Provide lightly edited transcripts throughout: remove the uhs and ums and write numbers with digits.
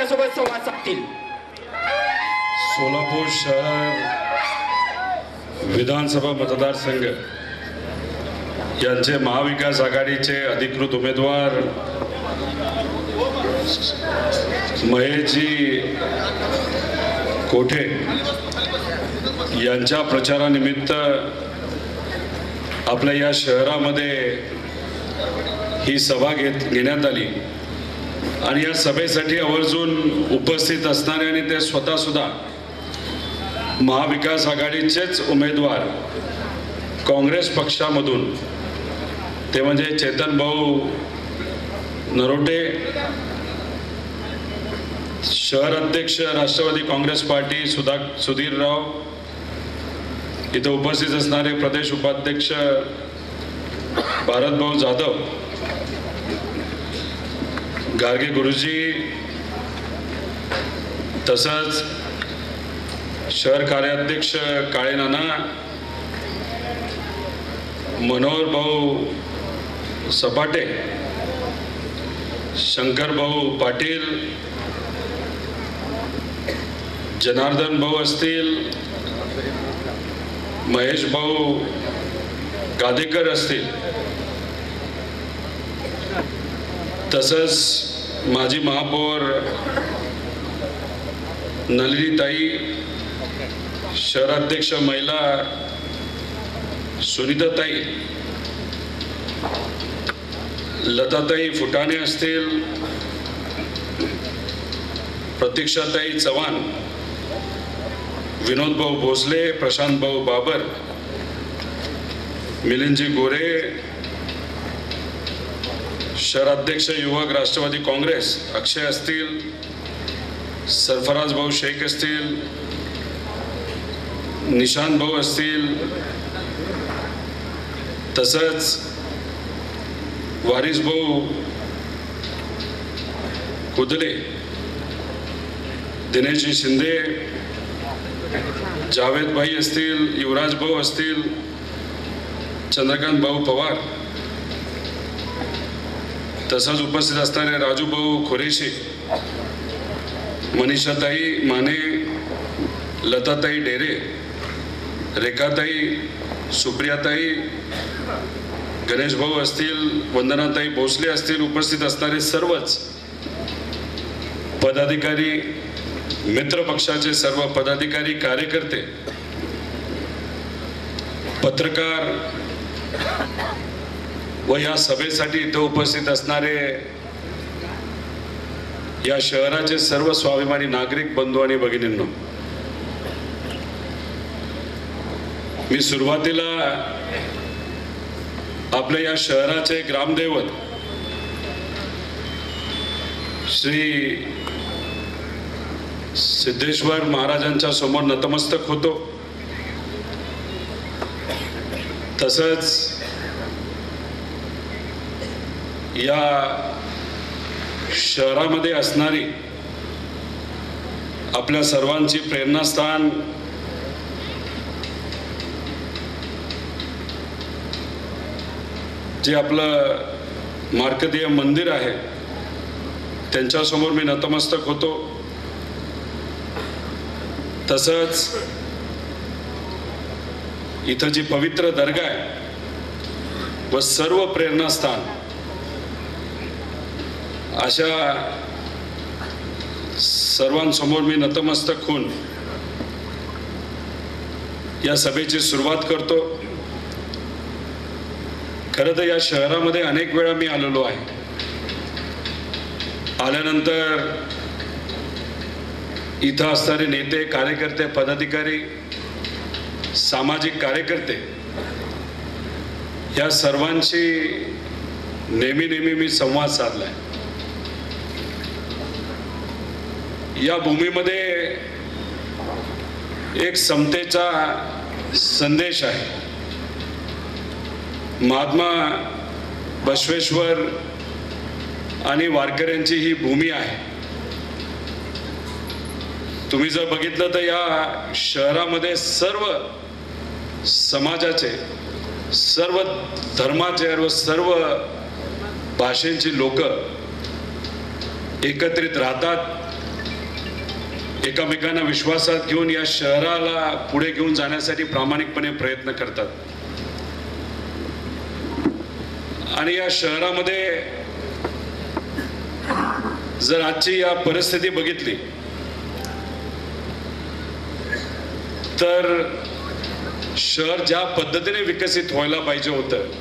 आपल्यासोबत संवाद साधतील. सोलापूर शहर विधानसभा मतदारसंघ यांचे महाविकास आघाडीचे अधिकृत उमेदवार महेशजी कोठे यांच्या प्रचारानिमित्त आपल्या या शहरामध्ये ही सभा घेण्यात आली आणि या सभेसाठी आवर्जून उपस्थित असणारे आणि ते स्वतः सुद्धा महाविकास आघाडीचेच उमेदवार काँग्रेस पक्षामधून ते म्हणजे चेतन भाऊ नरोटे, शहर अध्यक्ष राष्ट्रवादी काँग्रेस पार्टी सुधीरराव, इथे उपस्थित असणारे प्रदेश उपाध्यक्ष भारतभाऊ जाधव, गार्गे गुरुजी, तसंच शहर कार्याध्यक्ष काळे नाना, मनोहर भाऊ सपाटे, शंकर भाऊ पाटील, जनार्दन भाऊ असतील, महेश भाऊ गादेकर असतील, तसंच माजी महापौर नलिनीताई, शहराध्यक्ष महिला सुनीताताई, लताताई फुटाणे असतील, प्रतीक्षाताई चव्हाण, विनोद भाऊ भोसले, प्रशांत भाऊ बाबर, मिलिंदजी गोरे, शहराध्यक्ष युवक राष्ट्रवादी काँग्रेस अक्षय असतील, सरफराज भाऊ शेख असतील, निशांत भाऊ असतील, तसंच वारिस भाऊ कुदले, दिनेशजी शिंदे, जावेद भाई असतील, युवराज भाऊ असतील, चंद्रकांत भाऊ पवार, तसंच उपस्थित असणारे राजू भाऊ खुरेशी, मनीषाताई माने, लताताई डेरे, रेखाताई, सुप्रियाताई, गणेश भाऊ असतील, वंदनाताई भोसले असतील, उपस्थित असणारे सर्वच पदाधिकारी, मित्र पक्षाचे सर्व पदाधिकारी, कार्यकर्ते, पत्रकार व या सभेसाठी इथे उपस्थित असणारे या शहराचे सर्व स्वाभिमानी नागरिक बंधू आणि भगिनींनो, मी सुरुवातीला आपल्या या शहराचे ग्रामदैवत श्री सिद्धेश्वर महाराजांच्या समोर नतमस्तक होतो. तसंच या शहरामध्ये असणारी आपल्या सर्वांची प्रेरणास्थान जे आपलं मार्कंडेय मंदिर आहे त्यांच्यासमोर मी नतमस्तक होतो. तसंच इथं जी पवित्र दर्गा आहे व सर्व प्रेरणास्थान अशा सर्वांसमोर मी नतमस्तक होऊन या सभेची सुरुवात करतो. खरं तर या शहरामध्ये अनेक वेळा मी आलेलो आहे. आल्यानंतर इथं असणारे नेते, कार्यकर्ते, पदाधिकारी, सामाजिक कार्यकर्ते या सर्वांशी नेहमी मी संवाद साधलाय. या भूमीमध्ये एक समतेचा संदेश आहे. महात्मा बसवेश्वर आणि वारकऱ्यांची ही भूमी आहे. तुम्ही जर बघितलं तर या शहरामध्ये सर्व समाजाचे, सर्व धर्माचे व सर्व भाषेची लोक एकत्रित राहतात. एकमेकांना विश्वासात घेऊन या शहराला पुढे घेऊन जाण्यासाठी प्रामाणिकपणे प्रयत्न करतात. आणि या शहरामध्ये जर आजची या परिस्थिती बघितली तर शहर ज्या पद्धतीने विकसित व्हायला पाहिजे होतं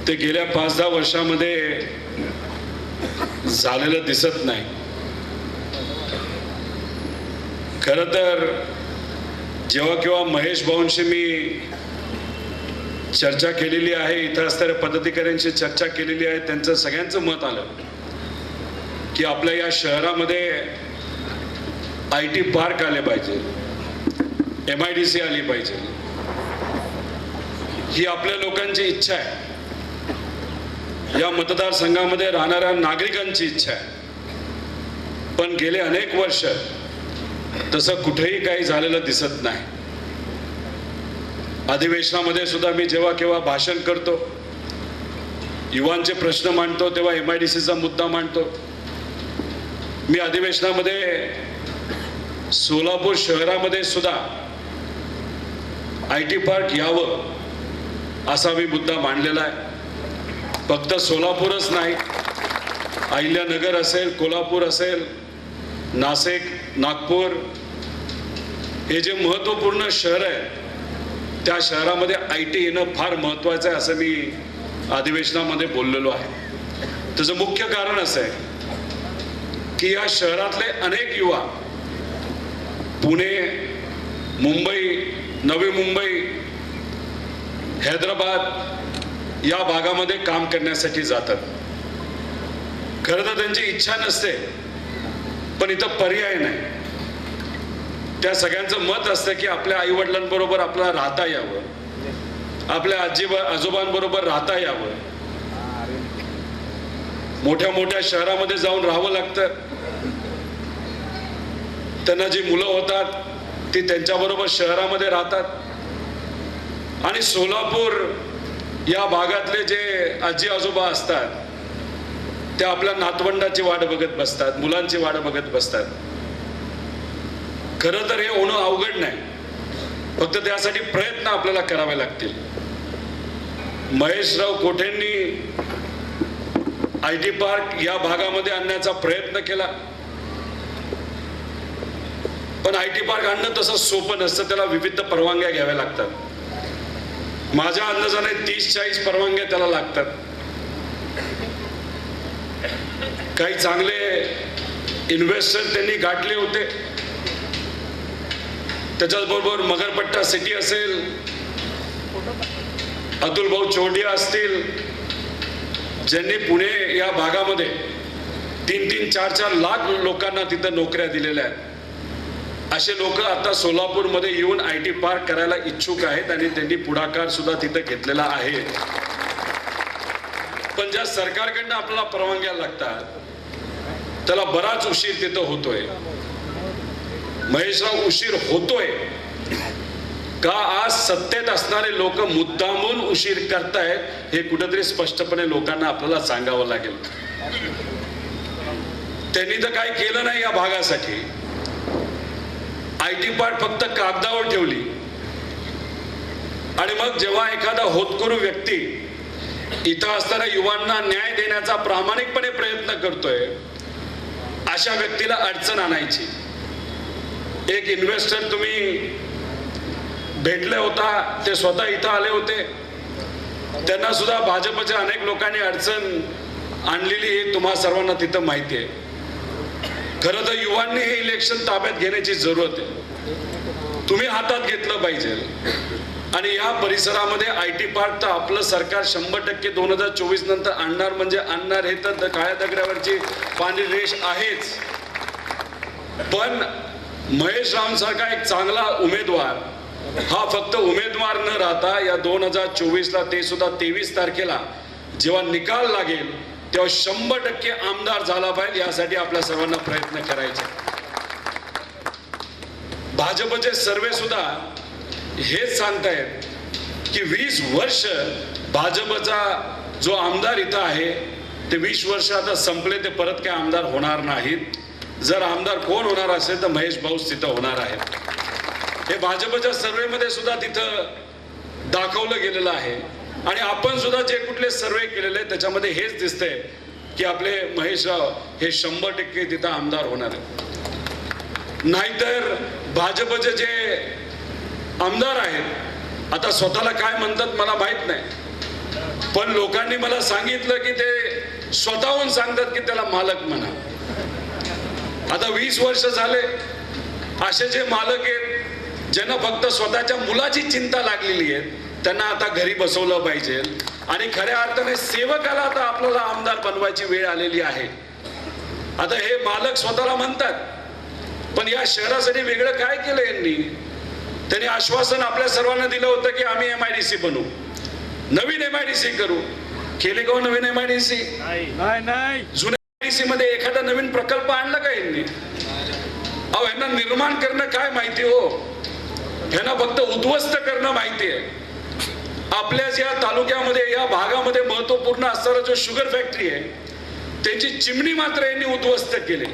ते गेल्या 5-10 वर्षामध्ये झालेलं दिसत नाही. खरं तर जेव्हा केव्हा महेश भाऊंशी मी चर्चा केलेली आहे, इथं असणाऱ्या पदाधिकाऱ्यांशी चर्चा केलेली आहे, त्यांचं सगळ्यांचं मत आलं की आपल्या या शहरामध्ये IT पार्क आले पाहिजे, MIDC आली पाहिजे. ही आपल्या लोकांची इच्छा आहे, या मतदारसंघामध्ये राहणाऱ्या नागरिकांची इच्छा आहे. पण गेले अनेक वर्ष तसं कुठेही काही झालेलं दिसत नाही. अधिवेशनामध्ये सुद्धा मी जेव्हा केव्हा भाषण करतो, युवांचे प्रश्न मांडतो, तेव्हा MIDCचा मुद्दा मांडतो. मी अधिवेशनामध्ये सोलापूर शहरामध्ये सुद्धा IT पार्क यावं असा मी मुद्दा मांडलेला आहे. फक्त सोलापूरच नाही, अहिल्यानगर असेल, कोल्हापूर असेल, नाशिक, नागपूर, हे जे महत्त्वपूर्ण शहर आहे त्या शहरामध्ये IT येणं फार महत्त्वाचं आहे असं मी अधिवेशनामध्ये बोललेलो आहे. त्याचं मुख्य कारण असं आहे की या शहरातले अनेक युवा पुणे, मुंबई, नवी मुंबई, हैदराबाद या भागामध्ये काम करण्यासाठी जातात. खरं तर त्यांची इच्छा नसते, पण इथं पर्याय नाही. त्या सगळ्यांचं मत असतं की आपल्या आई वडिलांबरोबर आपल्याला राहता यावं, आपल्या आजोबांबरोबर राहता यावं. मोठ्या मोठ्या शहरामध्ये जाऊन राहावं लागतं. त्यांना जी मुलं होतात ती त्यांच्याबरोबर शहरामध्ये राहतात. आणि सोलापूर या भागातले जे आजी आजोबा असतात ते आपल्या नातवंडाची वाट बघत बसतात, मुलांची वाट बघत बसतात. खरं तर हे होणं अवघड नाही, फक्त त्यासाठी प्रयत्न आपल्याला करावे लागतील. महेशराव कोठेंनी IT पार्क या भागामध्ये आणण्याचा प्रयत्न केला, पण IT पार्क आणणं तसं सोपं नसतं. त्याला विविध परवानग्या घ्याव्या लागतात. माझ्या अंदाजाने 30-40 परवानग्या त्याला लागतात. काही चांगले इन्व्हेस्टर त्यांनी गाठले होते. त्याच्याचबरोबर मगरपट्टा सिटी असेल, अतुल भाऊ चोरडिया असतील, ज्यांनी पुणे या भागामध्ये 3-3, 4-4 लाख लोकांना तिथं नोकऱ्या दिलेल्या आहेत. असे लोक आता सोलापूरमध्ये येऊन IT पार्क करायला इच्छुक आहेत आणि त्यांनी पुढाकार सुद्धा तिथं घेतलेला आहे. पण ज्या सरकारकडनं आपल्याला परवानग्या लागतात त्याला बराच उशीर तिथं होतोय. महेशराव, उशीर होतोय का आज सत्तेत असणारे लोक मुद्दामून उशीर करतायत हे कुठेतरी स्पष्टपणे लोकांना आपल्याला सांगावं लागेल. त्यांनी तर काही केलं नाही या भागासाठी. IT पार्क फक्त कागदावर ठेवली आणि मग जेव्हा एखादा होतकरू व्यक्ती इथं असणाऱ्या युवांना न्याय देण्याचा प्रामाणिकपणे प्रयत्न करतोय अशा व्यक्तीला अडचण आणायची. एक इन्व्हेस्टर तुम्ही भेटले होता, ते स्वतः इथं आले होते. त्यांना सुद्धा भाजपच्या अनेक लोकांनी अडचण आणलेली हे तुम्हा सर्वांना तिथं माहिती आहे. खरं तर युवांनी हे इलेक्शन ताब्यात घेण्याची जरूरत आहे. तुम्ही हातात घेतलं पाहिजे. आणि या परिसरामध्ये IT पार्क तर आपलं सरकार 100% 2024 नंतर आणणार म्हणजे आणणार, हे तर काळ्या दगडावरची पांढरी रेष आहेच. पण महेश राम सारखा एक चांगला उमेदवार हा फक्त उमेदवार न राहता या 2024ला ते सुद्धा 23 तारखेला जेव्हा निकाल लागेल तेव्हा 100% आमदार झाला पाहिजे. यासाठी आपल्या सर्वांना प्रयत्न करायचे. भाजपचे सर्वे सुद्धा हेच सांगतायत की 20 वर्ष भाजपचा जो आमदार इथं आहे ते 20 वर्ष आता संपले, ते परत काय आमदार होणार नाहीत. जर आमदार कोण होणार असेल तर महेश भाऊच तिथं होणार आहे. हे भाजपच्या सर्वेमध्ये सुद्धा तिथं दाखवलं गेलेलं आहे आणि आपण सुद्धा जे कुठले सर्वे केलेले त्याच्यामध्ये हेच दिसतंय की आपले महेशराव हे 100% तिथं आमदार होणार आहे. नाहीतर भाजपचे जे आमदार आहेत आता स्वतःला काय म्हणतात मला माहित नाही, पण लोकांनी मला सांगितलं की ते स्वतःहून सांगतात की त्याला मालक म्हणा. आता 20 वर्ष झाले असे जे मालक आहेत ज्यांना फक्त स्वतःच्या मुलाची चिंता लागलेली आहे त्यांना आता घरी बसवलं पाहिजे आणि खऱ्या अर्थाने सेवकाला आता आपल्याला आमदार बनवायची वेळ आलेली आहे. आता हे मालक स्वतःला म्हणतात, पण या शहरासाठी वेगळं काय केलं यांनी? त्यांनी आश्वासन आपल्या सर्वांना दिलं होतं की आम्ही MIDC बनवू, नवीन MIDC करू. केले का नवीन MIDC? नाही. जुन्या MIDC मध्ये एखादा नवीन प्रकल्प आणला का यांनी? अहो, यांना निर्माण करणं काय माहिती हो? यांना फक्त उद्ध्वस्त करणं माहिती आहे. आपल्याच या तालुक्यामध्ये या भागामध्ये महत्वपूर्ण असणारा जो शुगर फॅक्टरी आहे त्याची चिमणी मात्र यांनी उद्ध्वस्त केली.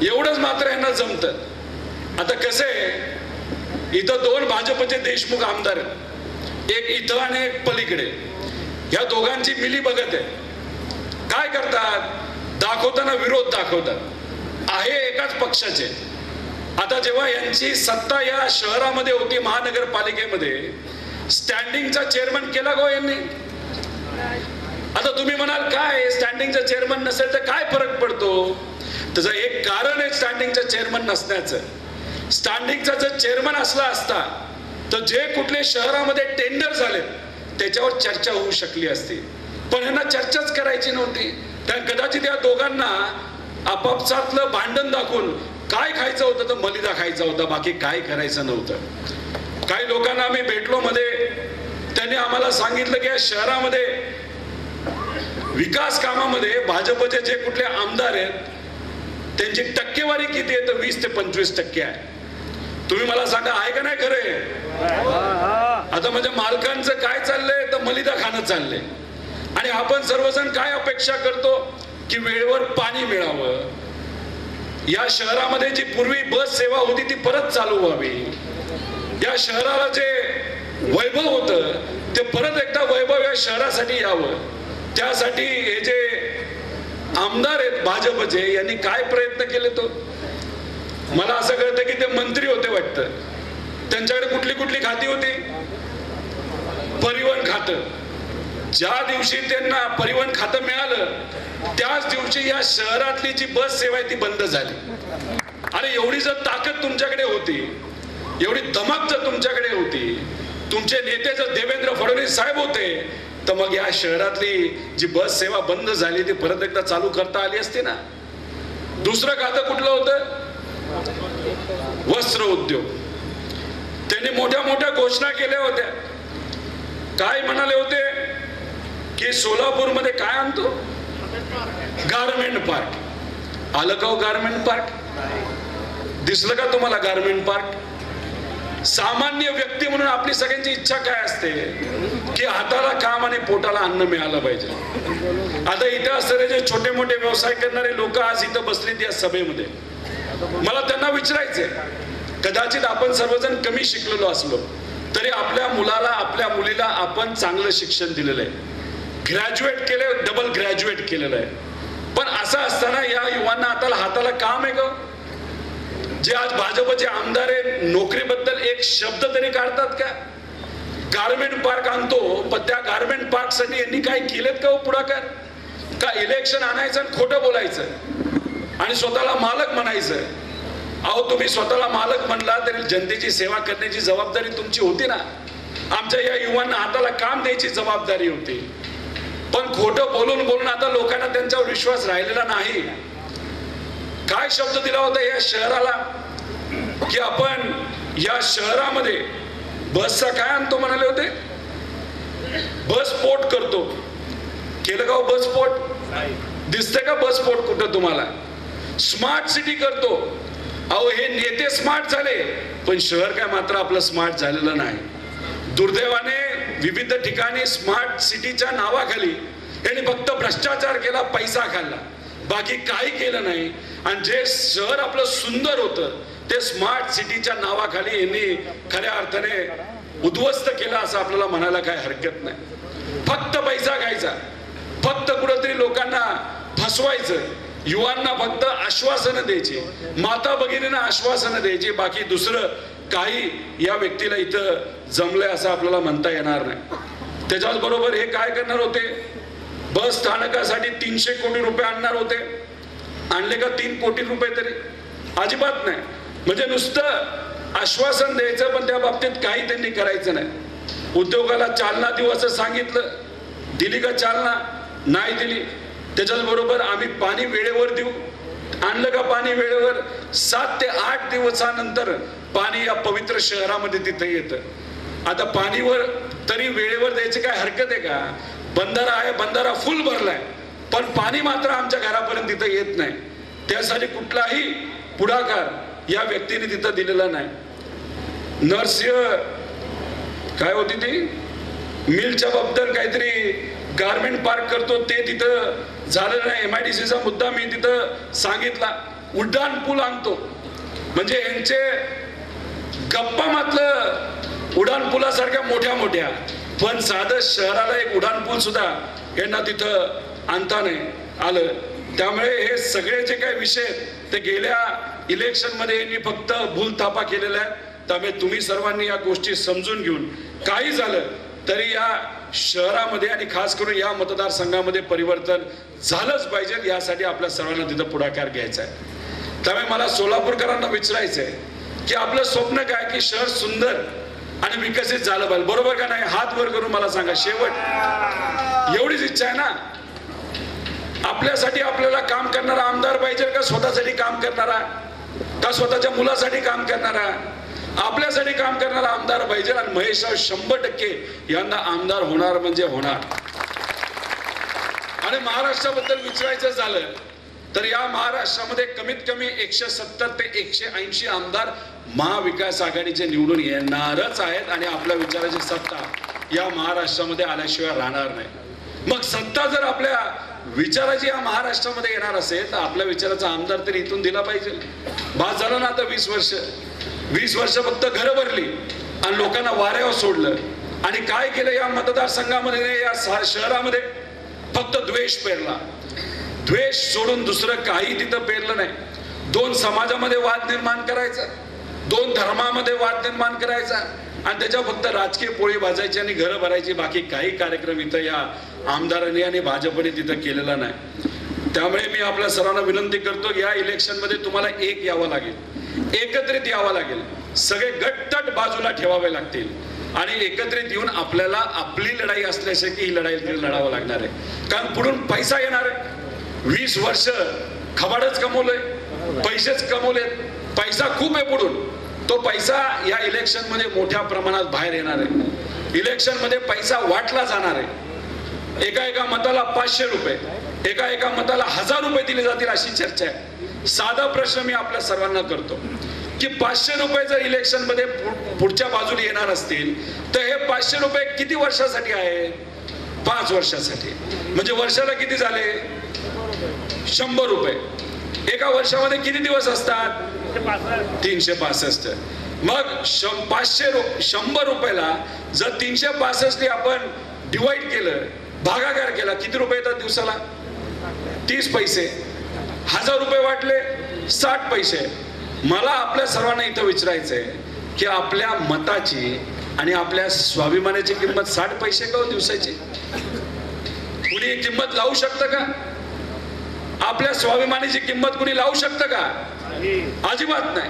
एवढंच मात्र यांना जमतं. आता कसं आहे, इथं 2 भाजपचे देशमुख आमदार आहेत, एक इथं आणि एक पलीकडे. या दोघांची मिली बघत आहे. काय करतात? दाखवताना विरोध दाखवतात, आहे एकाच पक्षाचे. आता जेव्हा यांची सत्ता या शहरामध्ये होती महानगरपालिकेमध्ये, स्टँडिंगचा चेअरमन केला गो यांनी. आता तुम्ही म्हणाल काय स्टँडिंगचा चेअरमन नसेल तर काय फरक पडतो? त्याचं एक कारण आहे स्टँडिंगचा चेअरमन नसण्याचं. स्टँडिंगचा जर चेअरमन असला असता तर जे कुठले शहरामध्ये टेंडर झाले त्याच्यावर चर्चा होऊ शकली असती, पण यांना चर्चाच करायची नव्हती. त्या कदाचित या दोघांना आपापसातलं भांडण दाखवून काय खायचं होतं तर मलिदा खायचा होता, बाकी काय करायचं नव्हतं. काही लोकांना आम्ही भेटलो मध्ये, त्यांनी आम्हाला सांगितलं की या शहरामध्ये विकास कामामध्ये भाजपचे जे कुठले आमदार आहेत त्यांची टक्केवारी किती आहे तर 20 ते 25% आहे. तुम्ही मला सांगा आहे का नाही खरे? आता म्हणजे मालकांचं काय चाललंय तर मलिदा खाणं चाललंय आणि आपण सर्वजण काय अपेक्षा करतो की वेळेवर पाणी मिळावं. या शहरामध्ये जी पूर्वी बस सेवा होती ती परत चालू व्हावी. या शहराला जे वैभव होतं ते परत एकदा वैभव या शहरासाठी यावं. त्यासाठी हे जे आमदार आहेत भाजपचे यांनी काय प्रयत्न केले तो मला असं कळतं की ते मंत्री होते वाटतं. त्यांच्याकडे कुठली कुठली खाती होती? परिवहन खातं. ज्या दिवशी त्यांना परिवहन खातं मिळालं त्याच दिवशी या शहरातली जी बस सेवा आहे ती बंद झाली. आणि एवढी जर ताकद तुमच्याकडे होती, एवढी धमक जर तुमच्याकडे होती, तुमचे नेते जर देवेंद्र फडणवीस साहेब होते तर मग या शहरातली जी बस सेवा बंद झाली ती परत एकदा चालू करता आली असती ना. दुसरं खातं कुठलं होतं? वस्त्र उद्योग. त्यांनी मोठ्या मोठ्या घोषणा केल्या होत्या. काय म्हणाले होते की सोलापूरमध्ये काय आणतो? Garment park. आलं का गारमेंट पार्क? दिसलं का तुम्हाला गारमेंट पार्क? सामान्य व्यक्ती म्हणून आपली सगळ्यांची इच्छा काय असते की हाताला काम आणि पोटाला अन्न मिळालं पाहिजे. आता इथं असणारे जे छोटे मोठे व्यवसाय करणारे लोक आज इथं बसलेत या सभेमध्ये, मला त्यांना विचारायचंय, कदाचित आपण सर्वजण कमी शिकलेलो असलो तरी आपल्या मुलाला आपल्या मुलीला आपण चांगलं शिक्षण दिलेलं आहे, ग्रॅज्युएट केले, डबल ग्रॅज्युएट केलेलं आहे. पण असं असताना या युवांना आता हाताला काम आहे का? जे आज भाजपचे आमदार आहेत नोकरीबद्दल एक शब्द तरी काढतात का? गारमेंट पार्क आणतो, पण त्या गारमेंट पार्क साठी यांनी काय केलेत का पुढाकार? का इलेक्शन आणायचं आणि खोटं बोलायचं आणि स्वतःला मालक म्हणायचं? अहो, तुम्ही स्वतःला मालक म्हणला तरी जनतेची सेवा करण्याची जबाबदारी तुमची होती ना. आमच्या या युवांना हाताला काम द्यायची जबाबदारी होती. पण खोटं बोलून बोलून आता लोकांना त्यांच्यावर विश्वास राहिलेला नाही. काय शब्द दिला होता या शहराला की आपण या शहरामध्ये बसचा काय आणतो म्हणाले होते? बस स्फोट करतो. केलं का बस स्फोट? दिसतंय का बस स्फोट कुठं तुम्हाला? स्मार्ट सिटी करतो. अहो, हे नेते स्मार्ट झाले पण शहर काय मात्र आपलं स्मार्ट झालेलं नाही. दुर्दैवाने विविध ठिकाणी स्मार्ट सिटीच्या नावाखाली यांनी फक्त भ्रष्टाचार केला, पैसा खाल्ला. बाकी काही केलं नाही. आणि जे शहर आपलं सुंदर होतं ते स्मार्ट सिटीच्या नावाखाली यांनी खऱ्या अर्थाने उद्ध्वस्त केलं असं आपल्याला म्हणायला काही हरकत नाही. फक्त पैसा खायचा, फक्त कुठेतरी लोकांना फसवायचं, युवांना फक्त आश्वासनं द्यायची, माता भगिनींना आश्वासनं द्यायची, बाकी दुसरं काही या व्यक्तीला इथं जमलंय असं आपल्याला म्हणता येणार नाही. त्याच्याच बरोबर हे काय करणार होते, बस स्थानकासाठी 300 कोटी रुपये आणणार होते. आणले का 3 कोटी रुपये तरी? अजिबात नाही. म्हणजे नुसतं आश्वासन द्यायचं, पण त्या बाबतीत काही त्यांनी करायचं नाही. उद्योगाला चालना देऊ असं सांगितलं, दिली का चालना? नाही दिली. त्याच्याच बरोबर आम्ही पाणी वेळेवर देऊ, आणलं का पाणी वेळेवर? 7 ते 8 दिवसानंतर पाणी या पवित्र शहरामध्ये तिथे येतं. आता पाणीवर तरी वेळेवर द्यायची काय हरकत आहे का? बंधारा आहे, बंधारा फुल भरलाय, पण पाणी मात्र आमच्या घरापर्यंत तिथं येत नाही. त्यासाठी कुठलाही पुढाकार या व्यक्तीने तिथं दिलेला नाही. नरसिंह काय होती ती मिलच्या बाबतीत काहीतरी गारमेंट पार्क करतो ते तिथं झालं नाही. MIDCचा मुद्दा मी तिथं सांगितला. उड्डाण पूल आणतो, म्हणजे यांचे गप्पा मात्र उड्डाण पुलासारख्या मोठ्या मोठ्या, पण साधं शहराला एक उड्डाण पूल सुद्धा यांना तिथं आणता नाही आलं. त्यामुळे हे सगळे जे काही विषय ते गेल्या इलेक्शन मध्ये यांनी फक्त भूलथापा केलेला आहे. त्यामुळे तुम्ही सर्वांनी या गोष्टी समजून घेऊन काही झालं तरी या शहरामध्ये आणि खास करून या मतदारसंघामध्ये परिवर्तन झालंच पाहिजे. यासाठी आपल्या सर्वांना तिथं पुढाकार घ्यायचा आहे. त्यामुळे मला सोलापूरकरांना विचारायचंय की आपलं स्वप्न काय, की शहर सुंदर आणि विकसित झालं पाहिजे, बरोबर का नाही? हात वर करून मला सांगा. शेवट एवढीच इच्छा आहे ना आपल्यासाठी? आपल्याला काम करणारा आमदार पाहिजे का स्वतःसाठी काम करणारा, का स्वतःच्या मुलासाठी काम करणारा? आपल्यासाठी काम करणारा आमदार पाहिजे. आणि महेशराव 100% यंदा आमदार होणार म्हणजे होणार. आणि महाराष्ट्राबद्दल विचारायचं झालं तर या महाराष्ट्रामध्ये कमीत कमी 170 ते 180 आमदार महाविकास आघाडीचे निवडून येणारच आहेत. आणि आपल्या विचाराची सत्ता या महाराष्ट्रामध्ये आल्याशिवाय राहणार नाही. मग सत्ता जर आपल्या विचाराची या महाराष्ट्रामध्ये येणार असेल तर आपल्या विचाराचा आमदार तरी इथून दिला पाहिजे. बास झालं ना आता 20 वर्ष फक्त घरं भरली आणि लोकांना वाऱ्यावर सोडलं. आणि काय केलं या मतदारसंघामध्ये, या शहरामध्ये? फक्त द्वेष पेरला. द्वेष सोडून दुसरं काही तिथं पेरलं नाही. 2 समाजामध्ये वाद निर्माण करायचा, 2 धर्मामध्ये वाद निर्माण करायचा आणि त्याच्या फक्त राजकीय पोळी भाजायची आणि घरं भरायची. बाकी काही कार्यक्रम इथं या आमदारांनी आणि भाजपने तिथं केलेला नाही. त्यामुळे मी आपल्या सर्वांना विनंती करतो की या इलेक्शन मध्ये तुम्हाला एक यावं लागेल, एकत्रित यावं लागेल. सगळे गटतट बाजूला ठेवावे लागतील आणि एकत्रित येऊन आपल्याला आपली लढाई असल्यासारखी ही लढाई लढावं लागणार आहे. कारण पुढून पैसा येणार आहे. 20 वर्ष खबाडच कमवलंय, पैसेच कमवलेत, पैसा खूप आहे पुढून. तो पैसा या इलेक्शन मध्ये मोठ्या प्रमाणात बाहेर येणार आहे. इलेक्शन मध्ये पैसा वाटला जाणार आहे. एका मताला 500 रुपये, एका मताला 1000 रुपये दिले जातील अशी चर्चा आहे. साधा प्रश्न मी आपल्या सर्वांना करतो की 500 रुपये जर इलेक्शन मध्ये पुढच्या बाजूला येणार असतील तर हे 500 रुपये किती वर्षासाठी आहे? 5 वर्षासाठी. म्हणजे वर्षाला किती झाले? 100 रुपये. एका वर्षामध्ये किती दिवस असतात? 365. मग 100 रुपयाला जर 365 आपण डिवाइड केलं, भागाकार केला, किती रुपये येतात दिवसाला? 30 पैसे. 1000 रुपये वाटले 60 पैसे. मला आपल्या सर्वांना इथं विचारायचंय की आपल्या मताची आणि आपल्या स्वाभिमानाची किंमत 60 पैसे का दिवसाची? कुणी किंमत लावू शकतं का? आपल्या स्वाभिमानाची किंमत कुणी लावू शकतं का? अजिबात नाही.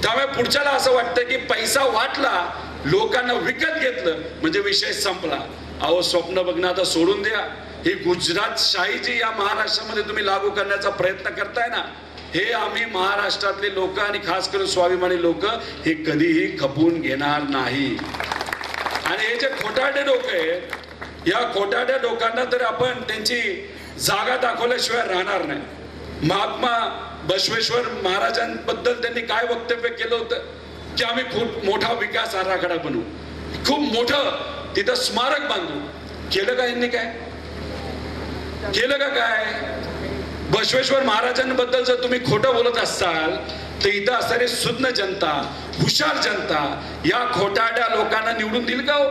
त्यामुळे पुढच्याला असं वाटतं की पैसा वाटला, लोकांना विकत घेतलं म्हणजे विषय संपला. अहो स्वप्न बघणं आता सोडून द्या. ही गुजरात शाही जी या महाराष्ट्रामध्ये तुम्ही लागू करण्याचा प्रयत्न करताय ना, हे आम्ही महाराष्ट्रातले लोक आणि खास करून स्वाभिमानी लोक हे कधीही खपवून घेणार नाही. आणि हे जे खोटारडे लोक आहेत, या खोटारड्या लोकांना तर आपण त्यांची जागा दाखवल्याशिवाय राहणार नाही. महात्मा बसवेश्वर महाराजांबद्दल त्यांनी काय वक्तव्य केलं होतं की आम्ही खूप मोठा विकास आराखडा बनवू, खूप मोठं तिथं स्मारक बांधू. केलं का यांनी? काय केलं का? काय बसवेश्वर महाराजांबद्दल जर तुम्ही खोटं बोलत असाल तर इथं असणारी सुज्ञ जनता, हुशार जनता या खोटाड्या लोकांना निवडून देईल का हो?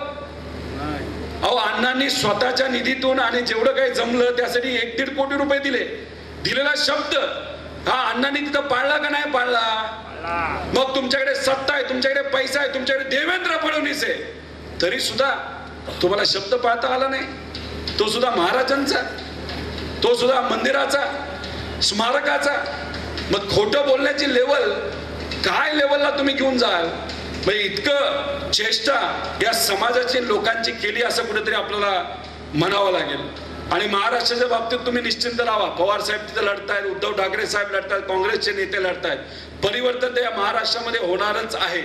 अहो, अण्णांनी स्वतःच्या निधीतून आणि जेवढं काही जमलं त्यासाठी 1-1.5 कोटी रुपये दिले. दिलेला शब्द हा अण्णांनी तिथं पाळला का नाही पाळला? मग तुमच्याकडे सत्ता आहे, तुमच्याकडे पैसा आहे, तुमच्याकडे देवेंद्र फडणवीस आहे, तरी सुद्धा तुम्हाला शब्द पाळता आला नाही. तो सुद्धा महाराजांचा, तो सुद्धा मंदिराचा, स्मारकाचा. मग खोटं बोलण्याची लेवल काय लेवलला तुम्ही घेऊन जाल? म्हणजे इतकं चेष्टा या समाजाची लोकांची केली असं कुठेतरी आपल्याला म्हणावं लागेल. आणि महाराष्ट्राच्या बाबतीत तुम्ही निश्चिंत राहा. पवार साहेब तिथे लढतायत, उद्धव ठाकरे साहेब लढतायत, काँग्रेसचे नेते लढतायत. परिवर्तन ते या महाराष्ट्रामध्ये होणारच आहे.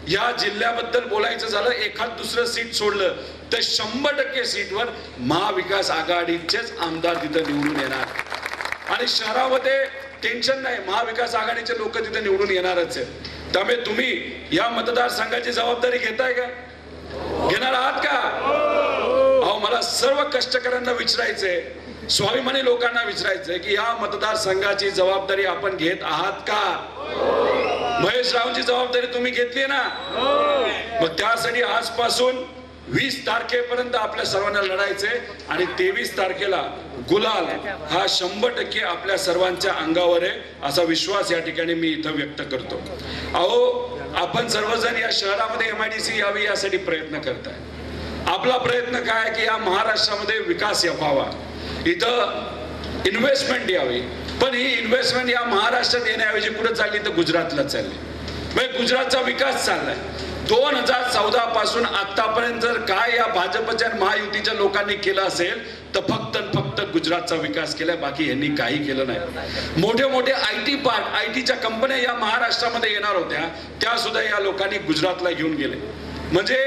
या जिल्ह्याबद्दल बोलायचं झालं, एखाद दुसरं सीट सोडलं तर 100% सीटवर महाविकास आघाडीचेच आमदार तिथं निवडून येणार. आणि शहरामध्ये टेन्शन नाही, महाविकास आघाडीचे लोक तिथे निवडून येणारच आहेत. त्यामुळे तुम्ही या मतदारसंघाची जबाबदारी घेताय का? घेणार आहात का? अहो, मला सर्व कष्टकऱ्यांना विचारायचंय, स्वाभिमानी लोकांना विचारायचंय की या मतदारसंघाची जबाबदारी आपण घेत आहात का? महेश रावची जबाबदारी तुम्ही घेतली ना? मग त्यासाठी आजपासून 20 तारखेपर्यंत आपल्या सर्वांना लढायचे आणि 23 तारखेला गुलाल हा 100% आपल्या सर्वांच्या अंगावर आहे असा विश्वास या ठिकाणी मी इथं व्यक्त करतो. अहो, आपण सर्वजण या शहरामध्ये MIDC यावी यासाठी प्रयत्न करताय. आपला प्रयत्न काय की या महाराष्ट्रामध्ये विकास व्हावा, इथं इन्व्हेस्टमेंट यावी. पण ही इन्व्हेस्टमेंट या महाराष्ट्रात येण्याऐवजी कुठे चालली तर गुजरातला चालली. म्हणजे गुजरातचा विकास चाललाय. 2014 पासून आतापर्यंत जर काय या भाजपच्या महायुतीच्या लोकांनी केलं असेल तर फक्त गुजरातचा विकास केलाय, बाकी यांनी काही केलं नाही. मोठे मोठे IT पार्क, ITच्या कंपन्या या महाराष्ट्रामध्ये येणार होत्या, त्या सुद्धा या लोकांनी गुजरातला घेऊन गेले. म्हणजे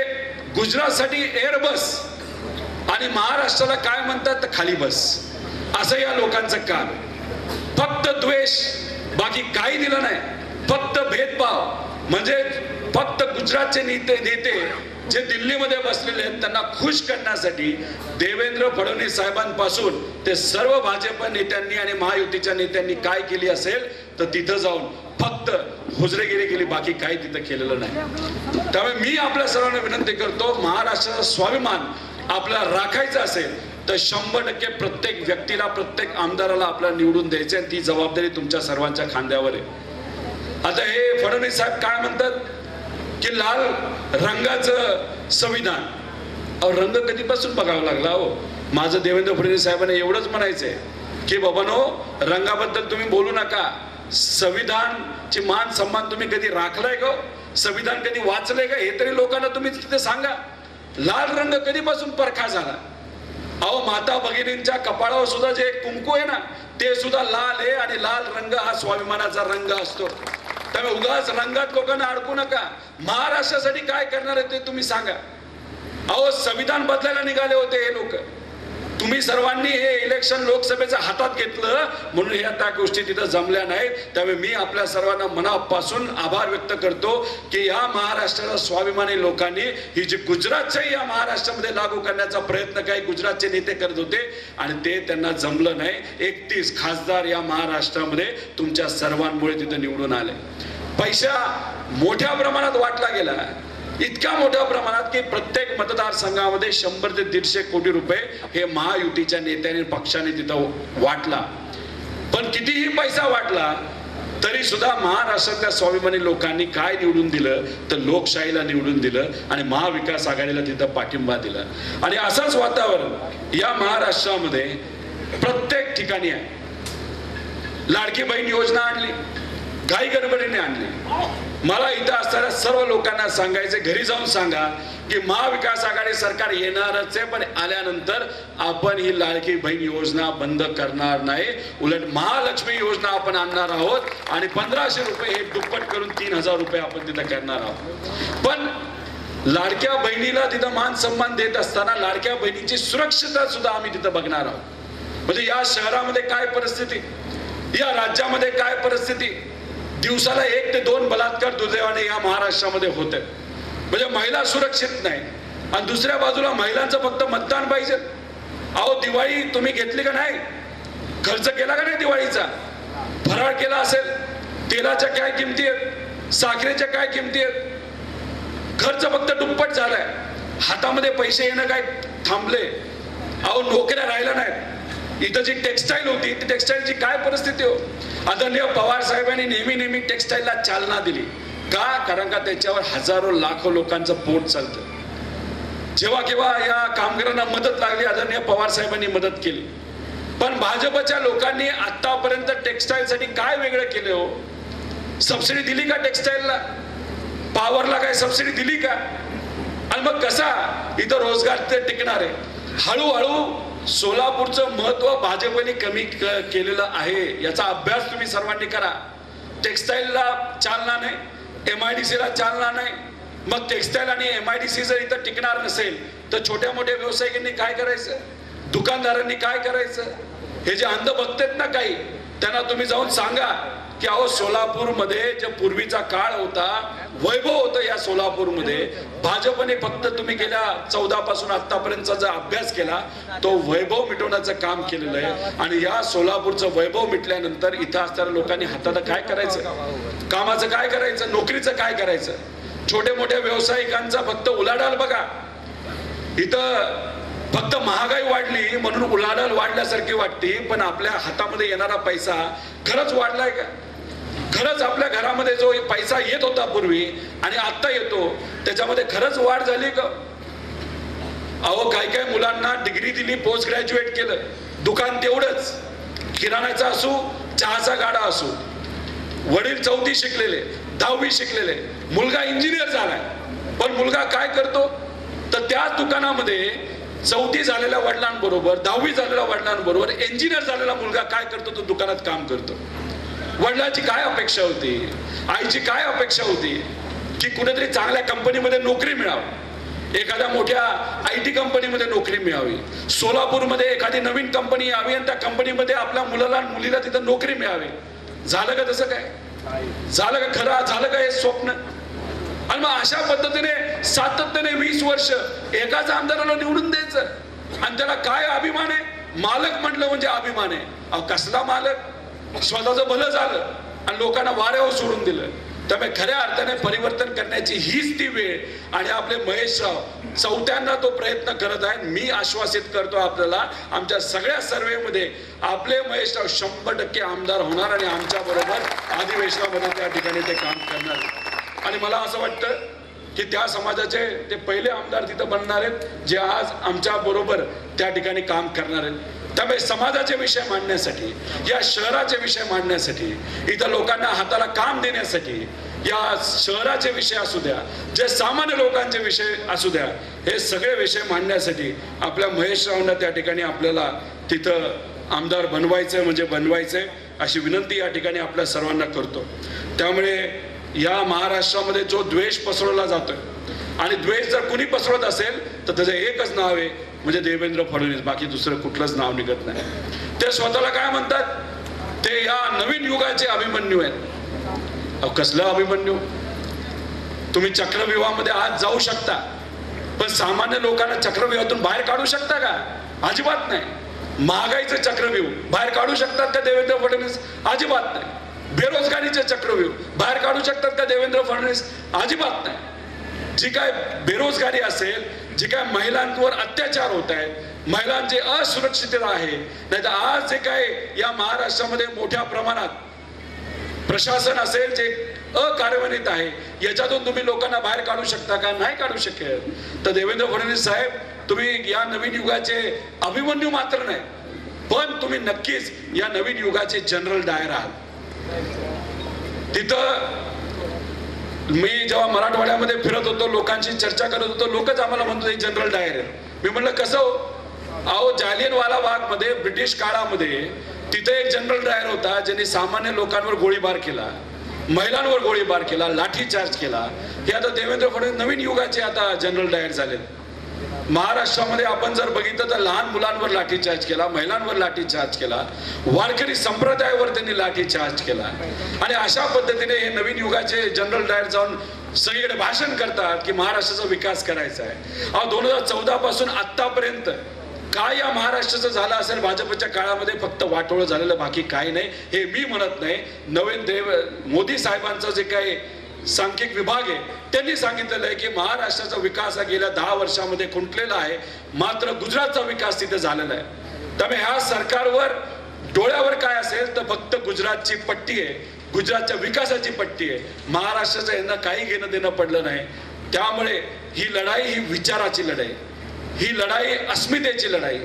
गुजरातसाठी एअरबस आणि महाराष्ट्राला काय म्हणतात तर खाली बस, असं या लोकांचं काम. फक्त द्वेष, बाकी काही दिलं नाही. फक्त भेदभाव. म्हणजे फक्त गुजरातचे नेते जे दिल्लीमध्ये बसलेले आहेत त्यांना खुश करण्यासाठी देवेंद्र फडणवीस साहेबांपासून ते सर्व भाजप नेत्यांनी आणि महायुतीच्या नेत्यांनी काय केली असेल तर तिथं जाऊन फक्त हुजरेगिरी केली, बाकी काही तिथं केलेलं नाही. त्यामुळे मी आपल्या सर्वांना विनंती करतो, महाराष्ट्राचा स्वाभिमान आपल्याला राखायचा असेल तर 100% प्रत्येक व्यक्तीला, प्रत्येक आमदाराला आपल्याला निवडून द्यायचे आणि ती जबाबदारी तुमच्या सर्वांच्या खांद्यावर आहे. आता हे फडणवीस साहेब काय म्हणतात की लाल रंगाचं संविधान. अहो, रंग कधीपासून बघावा लागला हो? माझं देवेंद्र फडणवीस साहेबांना एवढंच म्हणायचंय की बाबांनो, रंगाबद्दल तुम्ही बोलू नका. संविधानचे मान सन्मान तुम्ही कधी राखलाय का? संविधान कधी वाचलंय का? हे तरी लोकांना तुम्ही तिथे सांगा. लाल रंग कधीपासून परखा झाला? अहो, माता भगिनींच्या कपाळावर सुद्धा जे कुंकू आहे ना ते सुद्धा लाल आहे आणि लाल रंग हा स्वाभिमानाचा रंग असतो. त्यामुळे उगाच रंगात लोकांना अडकू नका. महाराष्ट्रासाठी काय करणार आहे ते तुम्ही सांगा. अहो, संविधान बदलायला निघाले होते हे लोक. तुम्ही सर्वांनी हे इलेक्शन लोकसभेच्या हातात घेतलं म्हणून ह्या त्या गोष्टी तिथं जमल्या नाहीत. त्यामुळे मी आपल्या सर्वांना मनापासून आभार व्यक्त करतो की या महाराष्ट्राच्या स्वाभिमानी लोकांनी ही जी गुजरातच्या या महाराष्ट्रामध्ये लागू करण्याचा प्रयत्न काही गुजरातचे नेते करत होते आणि ते त्यांना जमलं नाही. 31 खासदार या महाराष्ट्रामध्ये तुमच्या सर्वांमुळे तिथं निवडून आले. पैसा मोठ्या प्रमाणात वाटला गेला, इतक्या मोठ्या प्रमाणात की प्रत्येक मतदारसंघामध्ये 100 ते 150 कोटी रुपये हे महायुतीच्या नेत्यांनी पक्षाने तिथं वाटला. पण कितीही पैसा वाटला तरी सुद्धा महाराष्ट्रातल्या स्वाभिमानी लोकांनी काय निवडून दिलं तर लोकशाहीला निवडून दिलं आणि महाविकास आघाडीला तिथं पाठिंबा दिला. आणि असंच वातावरण या महाराष्ट्रामध्ये प्रत्येक ठिकाणी आहे. लाडकी बहीण योजना आणली, घाई गडबडीने आणली. मला इथं असणाऱ्या सर्व लोकांना सांगायचे, घरी जाऊन सांगा की महाविकास आघाडी सरकार येणारच आहे, पण आल्यानंतर आपण ही लाडकी बहीण योजना बंद करणार नाही. उलट महालक्ष्मी योजना आपण आणणार आहोत आणि 1500 रुपये हे दुप्पट करून 3000 रुपये आपण तिथं करणार आहोत. पण लाडक्या बहिणीला तिथं मान सन्मान देत असताना लाडक्या बहिणीची सुरक्षितता सुद्धा आम्ही तिथं बघणार आहोत. म्हणजे या शहरामध्ये काय परिस्थिती, या राज्यामध्ये काय परिस्थिती, दिवसाला 1 ते 2 बलात्कार दुर्दैवाने या महाराष्ट्रामध्ये होत आहेत. म्हणजे महिला सुरक्षित नाही आणि दुसऱ्या बाजूला महिलांचं फक्त मतदान पाहिजे. अहो, दिवाळी तुम्ही घेतली का नाही? खर्च केला का नाही दिवाळीचा? फराळ केला असेल, तेलाच्या काय किमती आहेत, साखरेच्या काय किमती आहेत, खर्च फक्त दुप्पट झालाय. हातामध्ये पैसे येणं काय थांबले? अहो नोकऱ्या राहिल्या नाहीत. इथं जी टेक्स्टाईल होती ती टेक्स्टाईलची काय परिस्थिती हो? आदरणीय पवार साहेबांनी नेहमी टेक्स्टाईलला चालना दिली का? कारण का त्याच्यावर हजारो लाखो लोकांचं पोट चालतं. जेव्हा केव्हा या कामगारांना मदत लागली आदरणीय पवार साहेबांनी मदत केली. पण भाजपच्या लोकांनी आतापर्यंत टेक्स्टाईल साठी काय वेगळं केलं हो? सबसिडी दिली का टेक्स्टाईलला? पॉवरला काय सबसिडी दिली का? आणि मग कसा इथं रोजगार ते टिकणार आहे? हळूहळू सोलापूरचं महत्व भाजपने कमी केलेलं आहे. याचा अभ्यास तुम्ही सर्वांनी करा. टेक्स्टाईलला चालना नाही, MIDC ला चालना नाही. मग टेक्स्टाईल आणि MIDC जर इथं टिकणार नसेल तर छोट्या मोठ्या व्यावसायिकांनी काय करायचं? दुकानदारांनी काय करायचं? हे जे अंध भक्त आहेत ना काही, त्यांना तुम्ही जाऊन सांगा की अहो सोलापूरमध्ये जे पूर्वीचा काळ होता, वैभव होतं या सोलापूरमध्ये, भाजपने फक्त तुम्ही गेल्या 14 पासून आतापर्यंतचा जर अभ्यास केला तो वैभव मिटवण्याचं काम केलेलं आहे. आणि या सोलापूरचं वैभव मिटल्यानंतर इथं असणाऱ्या लोकांनी हाताला काय करायचं? कामाचं काय करायचं? नोकरीचं काय करायचं? छोट्या मोठ्या व्यावसायिकांचा फक्त उलाढाल बघा. इथं फक्त महागाई वाढली म्हणून उलाढाल वाढल्यासारखी वाटते, पण आपल्या हातामध्ये येणारा पैसा खरंच वाढलाय का? खरंच आपल्या घरामध्ये जो पैसा येत होता पूर्वी आणि आता येतो त्याच्यामध्ये खरंच वाढ झाली का? अहो काही मुलांना डिग्री दिली, पोस्ट ग्रॅज्युएट केलं, दुकान तेवढंच, किराण्याचा असो, चहाचा गाडा असो. वडील 4थी शिकलेले, 10वी शिकलेले, मुलगा इंजिनियर झालाय, पण मुलगा काय करतो? तर त्याच दुकानामध्ये 4थी झालेल्या वडिलांबरोबर, 10वी झालेल्या वडिलांबरोबर इंजिनियर झालेला मुलगा काय करतो? तो दुकानात काम करतो. वडिलांची काय अपेक्षा होती, आईची काय अपेक्षा होती की कुठेतरी चांगल्या कंपनीमध्ये नोकरी मिळावी, एखाद्या मोठ्या IT कंपनीमध्ये नोकरी मिळावी, सोलापूरमध्ये एखादी नवीन कंपनी यावी आणि त्या कंपनीमध्ये आपल्या मुलाला मुलीला तिथं नोकरी मिळावी. झालं का तसं? काय झालं का? खरं झालं का हे स्वप्न? आणि मग अशा पद्धतीने सातत्याने 20 वर्ष एकाच आमदाराला निवडून द्यायचं आणि त्याला काय अभिमान आहे? मालक म्हटलं म्हणजे अभिमान आहे. अहो कसला मालक? स्वतःचं भलं झालं आणि लोकांना वाऱ्यावर सोडून दिलं. त्यामुळे खऱ्या अर्थाने परिवर्तन करण्याची हीच ती वेळ. आणि आपले महेशराव 4थ्यांदा तो प्रयत्न करत आहेत. मी आश्वासित करतो आपल्याला, आमच्या सगळ्या सर्वेमध्ये आपले महेशराव 100% आमदार होणार आणि आमच्या बरोबर अधिवेशनामध्ये त्या ठिकाणी ते काम करणार. आणि मला असं वाटतं की त्या समाजाचे ते पहिले आमदार तिथं बनणार आहेत जे आज आमच्या बरोबर त्या ठिकाणी काम करणार आहेत. त्यामुळे समाजाचे विषय मांडण्यासाठी, या शहराचे विषय मांडण्यासाठी, इथं लोकांना हाताला काम देण्यासाठी, या शहराचे विषय असू द्या, जे सामान्य लोकांचे विषय असू द्या, हे सगळे विषय मांडण्यासाठी आपल्या महेशरावांना त्या ठिकाणी आपल्याला तिथं आमदार बनवायचंय म्हणजे बनवायचंय अशी विनंती या ठिकाणी आपल्या सर्वांना करतो. त्यामुळे या महाराष्ट्रामध्ये जो द्वेष पसरवला जातोय आणि द्वेष जर कुणी पसरवत असेल तर त्याचं एकच नाव आहे म्हणजे देवेंद्र फडणवीस, बाकी दुसरं कुठलंच नाव निघत नाही. ते स्वतःला काय म्हणतात? ते या नवीन युगाचे अभिमन्यू आहेत. अहो कसलं अभिमन्यू? तुम्ही चक्रव्यूहामध्ये आज जाऊ शकता, पण सामान्य लोकांना चक्रव्यूहातून बाहेर काढू शकता का? अजिबात नाही. महागाईचं चक्रव्यूह बाहेर काढू शकतात का देवेंद्र फडणवीस? अजिबात नाही. बेरोजगारीचे चक्रव्यूह बाहेर काढू शकतात का देवेंद्र फडणवीस? अजिबात नाही. जी काय बेरोजगारी असेल, जी काय महिलांवर अत्याचार होत आहेत, महिलांची असुरक्षितता आहे, नाही तर आज जे काय या महाराष्ट्रामध्ये मोठ्या प्रमाणात प्रशासन असेल जे अकार्यन्वित आहे, याच्यातून तुम्ही लोकांना बाहेर काढू शकता का? नाही काढू शकेल. तर देवेंद्र फडणवीस साहेब, तुम्ही या नवीन युगाचे अभिमन्यू मात्र नाही, पण तुम्ही नक्कीच या नवीन युगाचे जनरल डायर आहात. तिथं मी जेव्हा मराठवाड्यामध्ये फिरत होतो, लोकांशी चर्चा करत होतो, लोकच आम्हाला म्हणतो हे जनरल डायर आहे. मी म्हणलं कसं हो? अहो जालियनवाला बाग मध्ये ब्रिटिश काळामध्ये तिथे एक जनरल डायर होता ज्यांनी सामान्य लोकांवर गोळीबार केला, महिलांवर गोळीबार केला, लाठीचार्ज केला. हे आता देवेंद्र फडणवीस नवीन युगाचे आता जनरल डायर झाले. महाराष्ट्रामध्ये आपण जर बघितलं तर लहान मुलांवर लाठीचार्ज केला, महिलांवर लाठीचार्ज केला, वारकरी संप्रदायावर त्यांनी लाठीचार्ज केला. आणि अशा पद्धतीने हे नवीन युगाचे जनरल डायर जाऊन सगळीकडे भाषण करतात की महाराष्ट्राचा विकास करायचा आहे. 2014 पासून आतापर्यंत काय या महाराष्ट्राचं झालं असेल भाजपच्या काळामध्ये, फक्त वाटोळं झालेलं, बाकी काही नाही. हे मी म्हणत नाही, मोदी साहेबांचं जे काही सांख्यिक विभाग आहे त्यांनी सांगितलेलं आहे की महाराष्ट्राचा विकास हा गेल्या 10 वर्षामध्ये खुंटलेला आहे, मात्र गुजरातचा विकास तिथे झालेला आहे. त्यामुळे ह्या सरकारवर डोळ्यावर काय असेल तर फक्त गुजरातची पट्टी आहे, गुजरातच्या विकासाची पट्टी आहे. महाराष्ट्राचं यांना काही घेणं देणं पडलं नाही. त्यामुळे ही लढाई ही विचाराची लढाई, ही लढाई अस्मितेची लढाई,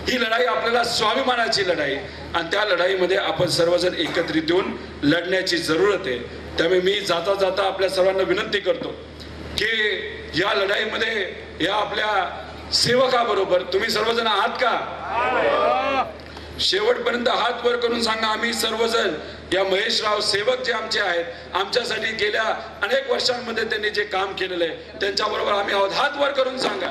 ही लढाई आपल्याला स्वाभिमानाची लढाई, आणि त्या लढाईमध्ये आपण सर्वजण एकत्रित येऊन लढण्याची जरूरत आहे. त्यामुळे मी जाता जाता आपल्या सर्वांना विनंती करतो की या लढाईमध्ये या आपल्या सेवकाबरोबर तुम्ही सर्वजण आहात का? शेवटपर्यंत हात वर करून सांगा, आम्ही सर्वजण या महेशराव सेवक जे आमचे आहेत, आमच्यासाठी गेल्या अनेक वर्षांमध्ये त्यांनी जे काम केलेलं आहे त्यांच्याबरोबर आम्ही आहोत. हात वर करून सांगा.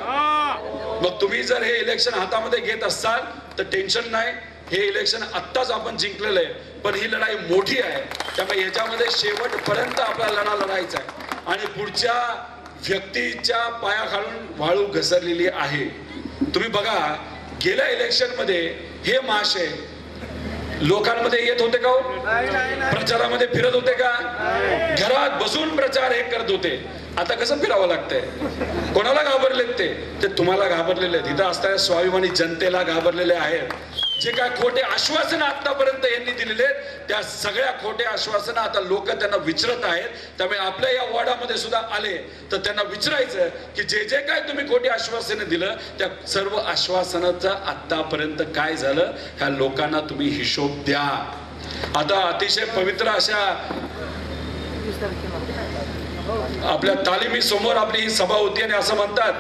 मग तुम्ही जर हे इलेक्शन हातामध्ये घेत असाल तर टेन्शन नाही, हे इलेक्शन आत्ताच आपण जिंकलेलं आहे, पण ही लढाई मोठी आहे. त्यामुळे याच्यामध्ये शेवटपर्यंत आपला लढा लढायचा आहे. आणि पुढच्या व्यक्तीच्या पायाखालून वाळू घसरलेली आहे. तुम्ही बघा, गेल्या इलेक्शन मध्ये हे महाशय लोकांमध्ये येत होते का? प्रचारामध्ये फिरत होते का? घरात बसून प्रचार हे करत होते. आता कसं फिरावं लागतंय? कोणाला घाबरलेत ते तुम्हाला घाबरलेले आहेत. इथं असताना स्वाभिमानी जनतेला घाबरलेले आहेत. जे काय खोटे आश्वासन आतापर्यंत यांनी दिलेले त्या सगळ्या खोटे आश्वासन आता लोक त्यांना विचारत आहेत. त्यामुळे आपल्या या वॉर्डामध्ये सुद्धा आले तर त्यांना विचारायचं की जे जे काय तुम्ही खोटे आश्वासन दिलं त्या सर्व आश्वासनाचं आतापर्यंत काय झालं, ह्या लोकांना तुम्ही हिशोब द्या. आता अतिशय पवित्र अशा आपल्या तालिमी समोर आपली ही सभा होती आणि असं म्हणतात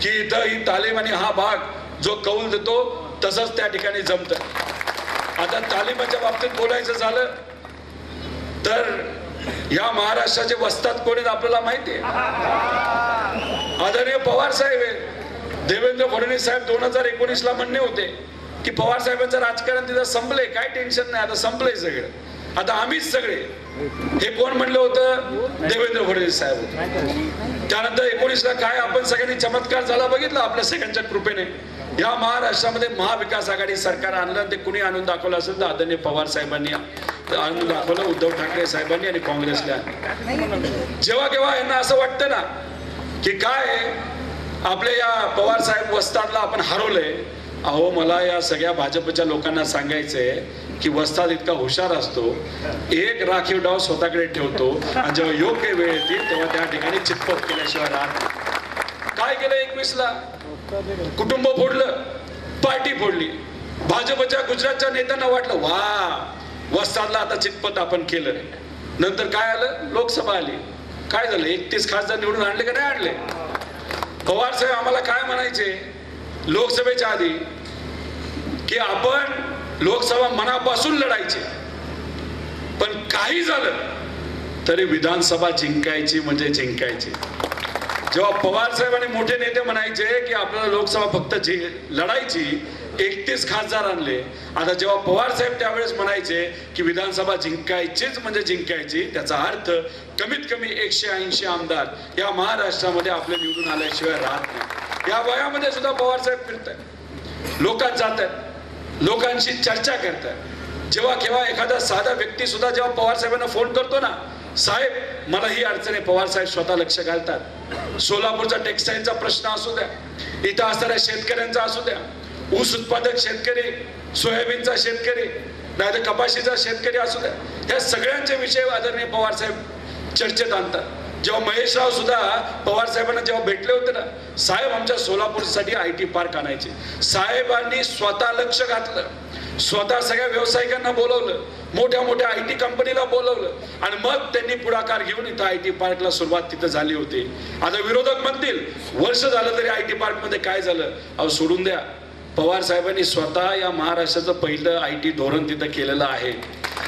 की इथं ही तालीम आणि हा भाग जो कौल देतो तसंच त्या ठिकाणी जमतं. आता तालिमाच्या बाबतीत बोलायचं झालं तर या महाराष्ट्राचे वस्ताद कोण आहेत आपल्याला माहिती आहे. आदरणीय पवार साहेब आहे. देवेंद्र फडणवीस साहेब 2019 ला म्हणणे होते की पवार साहेबांचं राजकारण तिथं संपलंय, काय टेन्शन नाही, आता संपलंय सगळं, आता आम्हीच सगळे. हे कोण म्हणलं होतं? देवेंद्र फडणवीस साहेब. त्यानंतर 19 ला काय आपण सगळ्यांनी चमत्कार झाला बघितला आपल्या सगळ्यांच्या कृपेने. या महाराष्ट्रामध्ये महाविकास आघाडी सरकार आणलं, ते कुणी आणून दाखवलं असेल तर आदरणीय पवार साहेबांनी आणून दाखवलं, उद्धव ठाकरे साहेबांनी आणि काँग्रेसला. जेव्हा केव्हा यांना असं वाटतं ना की काय आपल्या या पवार साहेब वस्तादला आपण हरवलंय, अहो मला या सगळ्या भाजपच्या लोकांना सांगायचंय की वस्ताद इतका हुशार असतो, एक राखीव डाव स्वतःकडे ठेवतो आणि जेव्हा योग्य वेळ येते तेव्हा त्या ठिकाणी चितपट केल्याशिवाय राहत. काय केलं 21 ला? कुटुंब फोडलं, पार्टी फोडली. भाजपच्या गुजरातच्या नेत्यांना वाटलं वा वस्तादला आता चितपट आपण केलं. नंतर काय आलं? लोकसभा आली. काय झालं? 31 खासदार निवडून आणले का नाही आणले? पवार साहेब आम्हाला काय म्हणायचे लोकसभेच्या आधी की आपण लोकसभा मनापासून लढायचे, पण काही झालं तरी विधानसभा जिंकायची म्हणजे जिंकायची. जेव्हा पवार साहेब आणि मोठे नेते म्हणायचे की आपल्याला लोकसभा फक्त लढायची, 31 खासदार आणले. आता जेव्हा पवार साहेब त्यावेळेस म्हणायचे की विधानसभा जिंकायचीच म्हणजे जिंकायची, त्याचा अर्थ कमीत कमी 180 आमदार या महाराष्ट्रामध्ये आपले निवडून आल्याशिवाय राहत नाही. या वयामध्ये सुद्धा पवार साहेब फिरतात, लोकांत जातात, लोकांशी चर्चा करतात. जेव्हा केव्हा एखादा साधा व्यक्ती सुद्धा जेव्हा पवार साहेबांना फोन करतो ना, साहेब मला ही अडचण आहे, पवार साहेब स्वतः लक्ष घालतात. सोलापूरचा टेक्सटाईलचा प्रश्न असू द्या, इथं असणाऱ्या शेतकऱ्यांचा असू द्या, ऊस उत्पादक शेतकरी, सोयाबीनचा शेतकरी, नाही तर कपाशीचा शेतकरी असू द्या, या सगळ्यांचे विषय आदरणीय पवार साहेब चर्चेत आणतात. जेव्हा महेशराव सुद्धा पवार साहेबांना जेव्हा भेटले होते ना, साहेब आमच्या सोलापूरसाठी IT पार्क आणायचे. साहेबांनी स्वतः लक्ष घातलं, स्वतः सगळ्या व्यावसायिकांना बोलवलं, मोठ्या मोठ्या IT कंपनीला बोलवलं आणि मग त्यांनी पुढाकार घेऊन इथं IT पार्कला सुरुवात तिथं झाली होती. आता विरोधक म्हणतील वर्ष झालं तरी IT पार्क मध्ये काय झालं? अहो सोडून द्या. पवार साहेबांनी स्वतः या महाराष्ट्राचं पहिलं IT धोरण तिथं केलेलं आहे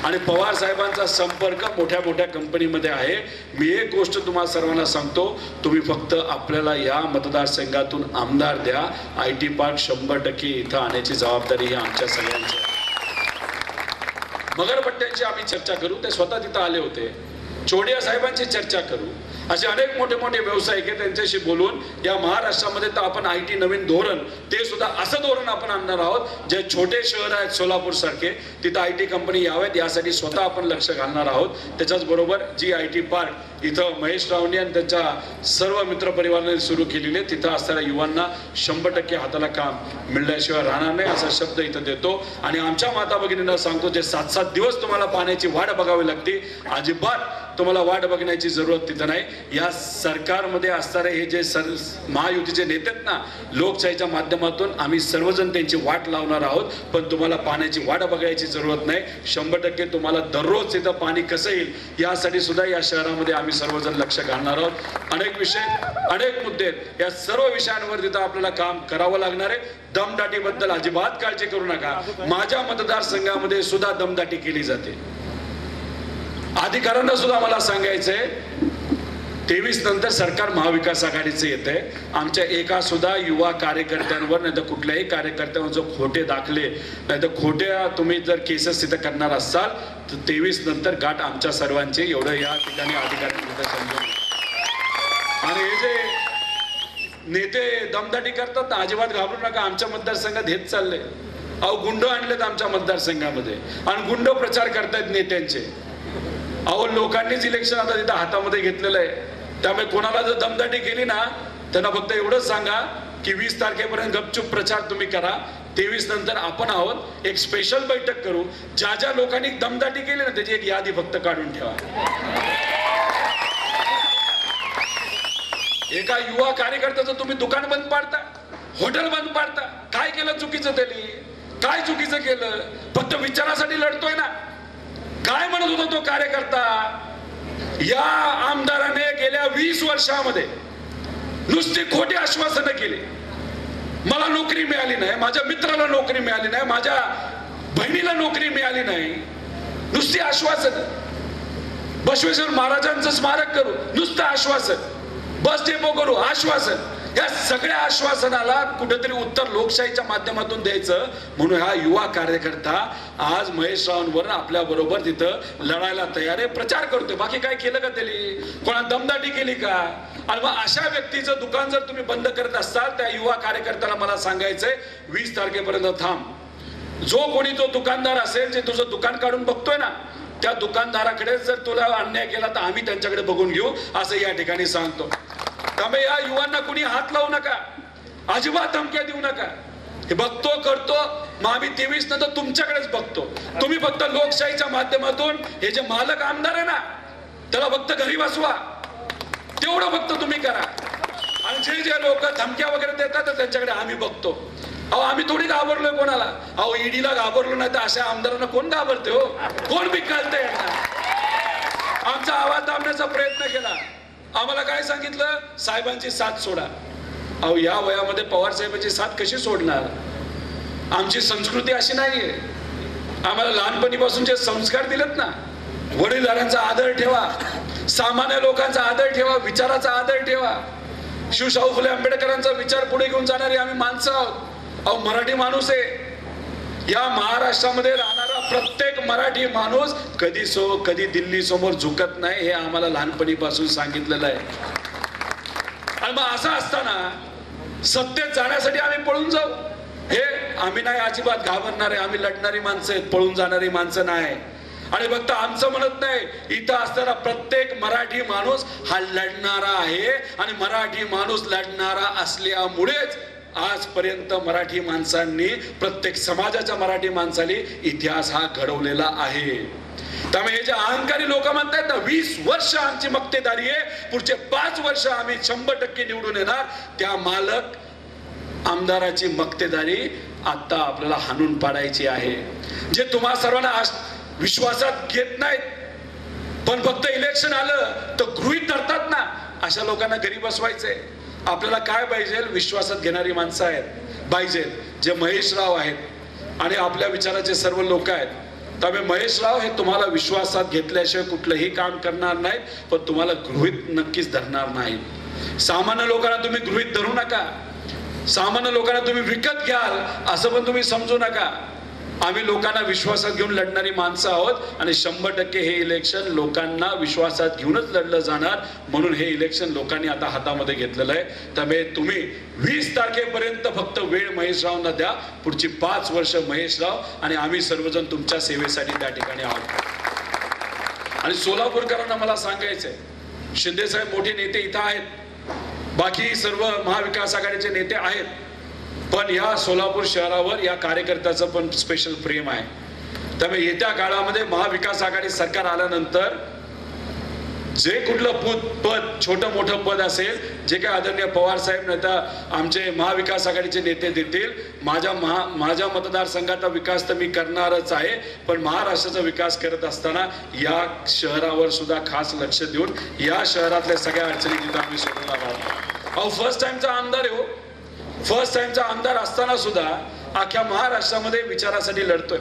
आणि पवार साहेबांचा संपर्क मोठ्या मोठ्या कंपनीमध्ये आहे. मी एक गोष्ट तुम्हाला सर्वांना सांगतो, तुम्ही फक्त आपल्याला या मतदारसंघातून आमदार द्या, IT पार्क 100% इथं आणण्याची जबाबदारी ही आमच्या सगळ्यांची आहे. मगरपट्ट्यांची आम्ही चर्चा करू, ते स्वतः तिथं आले होते. चोडिया साहेबांची चर्चा करू, असे अनेक मोठे मोठे व्यावसायिक आहेत, त्यांच्याशी बोलून या महाराष्ट्रामध्ये तर आपण IT नवीन धोरण, ते सुद्धा असं धोरण आपण आणणार आहोत जे छोटे शहर आहेत सोलापूर सारखे, तिथं IT कंपनी यावेत यासाठी स्वतः आपण लक्ष घालणार आहोत. त्याच्याच बरोबर जी IT पार्क इथं महेश रावणे आणि त्यांच्या सर्व मित्रपरिवाराने सुरू केलेले, तिथं असणाऱ्या युवांना 100% हाताला काम मिळल्याशिवाय राहणार नाही असा शब्द इथं देतो. आणि आमच्या माता भगिनींना सांगतो, जे 7-7 दिवस तुम्हाला पाण्याची वाट बघावी लागते, अजिबात तुम्हाला वाट बघण्याची जरूरत तिथं नाही. या सरकारमध्ये असणारे हे जे महायुतीचे नेते आहेत ना, लोकशाहीच्या माध्यमातून आम्ही सर्वजण त्यांची वाट लावणार आहोत, पण तुम्हाला पाण्याची वाट बघायची जरूरत नाही. 100% तुम्हाला दररोज तिथं पाणी कसं येईल यासाठी सुद्धा या शहरामध्ये आम्ही सर्वजण लक्ष घालणार आहोत. अनेक विषय, अनेक मुद्दे, या सर्व विषयांवर तिथं आपल्याला काम करावं लागणार आहे. दमदाटीबद्दल अजिबात काळजी करू नका. माझ्या मतदारसंघामध्ये सुद्धा दमदाटी केली जाते. अधिकाऱ्यांना सुद्धा मला सांगायचंय, 23 नंतर सरकार महाविकास आघाडीचे येते. आमच्या एका सुद्धा युवा कार्यकर्त्यांवर नाही तर कुठल्याही कार्यकर्त्यांवर जो खोटे दाखले नाही तर खोट्या तुम्ही जर केसेस तिथे करणार असाल तर 23 नंतर गाठ आमच्या सर्वांचे, एवढं या ठिकाणी अधिकारी. आणि हे जे नेते दमदाटी करतात ना, अजिबात घाबरू नका. आमच्या मतदारसंघात हेच चाललंय. अहो, गुंड आणलेत आमच्या मतदारसंघामध्ये आणि गुंड प्रचार करतायत नेत्यांचे. अहो, लोकांनीच इलेक्शन आता तिथं हातामध्ये घेतलेलं आहे. त्यामुळे कोणाला जर दमदाटी केली ना, त्यांना फक्त एवढंच सांगा की 20 तारखेपर्यंत गपचूप प्रचार तुम्ही करा. 23 नंतर आपण आहोत, एक स्पेशल बैठक करू. ज्या ज्या लोकांनी दमदाटी केली ना, त्याची एक यादी फक्त काढून ठेवा. एका युवा कार्यकर्त्याचं तुम्ही दुकान बंद पाडता, हॉटेल बंद पाडता. काय केलं चुकीचं त्यांनी? काय चुकीचं केलं? फक्त विचारासाठी लढतोय ना. काय म्हणत होता तो कार्यकर्ता? या आमदाराने गेल्या 20 वर्षामध्ये नुसती खोटी आश्वासनं केली. मला नोकरी मिळाली नाही, माझ्या मित्राला नोकरी मिळाली नाही, माझ्या बहिणीला नोकरी मिळाली नाही. नुसती आश्वासन. बसवेश्वर महाराजांचं स्मारक करू, नुसतं आश्वासन. बस डेपो करू, आश्वासन. या सगळ्या आश्वासनाला कुठेतरी उत्तर लोकशाहीच्या माध्यमातून द्यायचं. म्हणून हा युवा कार्यकर्ता आज महेश रावांवर आपल्या बरोबर तिथं लढायला तयार आहे, प्रचार करतोय. बाकी काय केलं का त्यांनी? कोणा दमदाटी केली का? आणि मग अशा व्यक्तीचं दुकान जर तुम्ही बंद करत असाल, त्या युवा कार्यकर्त्याला मला सांगायचंय, 20 तारखेपर्यंत थांब. जो कोणी तो दुकानदार असेल जे तुझं दुकान काढून बघतोय ना, त्या दुकानदाराकडे जर तुला अन्याय केला तर आम्ही त्यांच्याकडे बघून घेऊ, असं या ठिकाणी सांगतो. त्यामुळे या युवांना कुणी हात लावू नका, अजिबात धमक्या देऊ नका. हे बघतो करतो, मग आम्ही 23 नंतर तुमच्याकडेच बघतो. तुम्ही फक्त लोकशाहीच्या माध्यमातून हे जे मालक आमदार आहे ना, त्याला फक्त घरी बसवा, तेवढं फक्त तुम्ही करा. आणि जे जे लोक धमक्या वगैरे देतात त्यांच्याकडे आम्ही बघतो. अहो, आम्ही थोडी घाबरलोय कोणाला? अहो, ईडीला घाबरलो नाही तर अशा आमदारांना कोण घाबरते हो? कोण बिकालते? आमचा आवाज दाबण्याचा प्रयत्न केला. आम्हाला काय सांगितलं? साहेबांची साथ सोडा. अहो, या वयामध्ये पवार साहेबांची साथ कशी सोडणार? आमची संस्कृती अशी नाहीये. आम्हाला लहानपणीपासून जे संस्कार दिलेत ना, वडीलधाऱ्यांचा आदर ठेवा, सामान्य लोकांचा आदर ठेवा, विचाराचा आदर ठेवा. शिवशाहू फुले आंबेडकरांचा विचार पुढे घेऊन जाणारी आम्ही माणसं आहोत. अहो, मराठी माणूस आहे. या महाराष्ट्रामध्ये राहणारा प्रत्येक मराठी माणूस कधी दिल्ली समोर झुकत नाही, हे आम्हाला लहानपणीपासून सांगितलेलं आहे. आणि मग असं असताना सत्तेत जाण्यासाठी आम्ही पळून जाऊ? हे आम्ही नाही, अजिबात घाबरणारे, आम्ही लढणारी माणसं आहेत, पळून जाणारी माणसं नाही. आणि फक्त आमचं म्हणत नाही, इथं असणारा प्रत्येक मराठी माणूस हा लढणारा आहे. आणि मराठी माणूस लढणारा असल्यामुळेच आजपर्यंत मराठी माणसांनी, प्रत्येक समाजाच्या मराठी माणसांनी इतिहास हा घडवलेला आहे. त्यामुळे हे जे अहंकारी लोक म्हणतात ना, 20 वर्ष आमची मक्तेदारी आहे, पुढचे 5 वर्ष आम्ही 100% निवडून येणार, त्या मालक आमदाराची मक्तेदारी आता आपल्याला हाणून पाडायची आहे. जे तुम्हा सर्वांना विश्वासात घेत नाहीत, पण फक्त इलेक्शन आलं तर गृहीत धरतात ना, अशा लोकांना घरी बसवायचंय. आपल्याला काय पाहिजे? विश्वासात घेणारी माणसं आहेत पाहिजे, जे महेश राव आहेत आणि आपल्या विचाराचे सर्व लोक आहेत. त्यामुळे महेश राव हे तुम्हाला विश्वासात घेतल्याशिवाय कुठलंही काम करणार नाहीत, पण तुम्हाला गृहीत नक्कीच धरणार नाहीत. सामान्य लोकांना तुम्ही गृहीत धरू नका, सामान्य लोकांना तुम्ही विकत घ्याल असं पण तुम्ही समजू नका. आम्ही लोकांना विश्वासात घेऊन लढणारी माणसं आहोत आणि 100% हे इलेक्शन लोकांना विश्वासात घेऊनच लढलं जाणार. म्हणून हे इलेक्शन लोकांनी आता हातामध्ये घेतलेलं आहे. त्यामुळे तुम्ही 20 तारखेपर्यंत फक्त वेळ महेशरावांना द्या. पुढची 5 वर्ष महेशराव आणि आम्ही सर्वजण तुमच्या सेवेसाठी त्या ठिकाणी आहोत. आणि सोलापूरकरांना मला सांगायचंय, शिंदे साहेब मोठे नेते इथं आहेत, बाकी सर्व महाविकास आघाडीचे नेते आहेत, पण या सोलापूर शहरावर या कार्यकर्त्याचं पण स्पेशल प्रेम आहे. त्यामुळे येत्या काळामध्ये महाविकास आघाडी सरकार आल्यानंतर जे कुठलं पद छोटं मोठं पद असेल, जे काय आदरणीय पवार साहेब नाही तर आमचे महाविकास आघाडीचे नेते देतील, माझ्या मतदारसंघाचा विकास तर मी करणारच आहे, पण महाराष्ट्राचा विकास करत असताना या शहरावर सुद्धा खास लक्ष देऊन या शहरातल्या सगळ्या अडचणी तिथं आम्ही सोडवणार आहोत. अहो फर्स्ट टाइमचा आमदार आहे हो, फर्स्ट टाइमचा आमदार असताना सुद्धा अख्ख्या महाराष्ट्रामध्ये विचारासाठी लढतोय.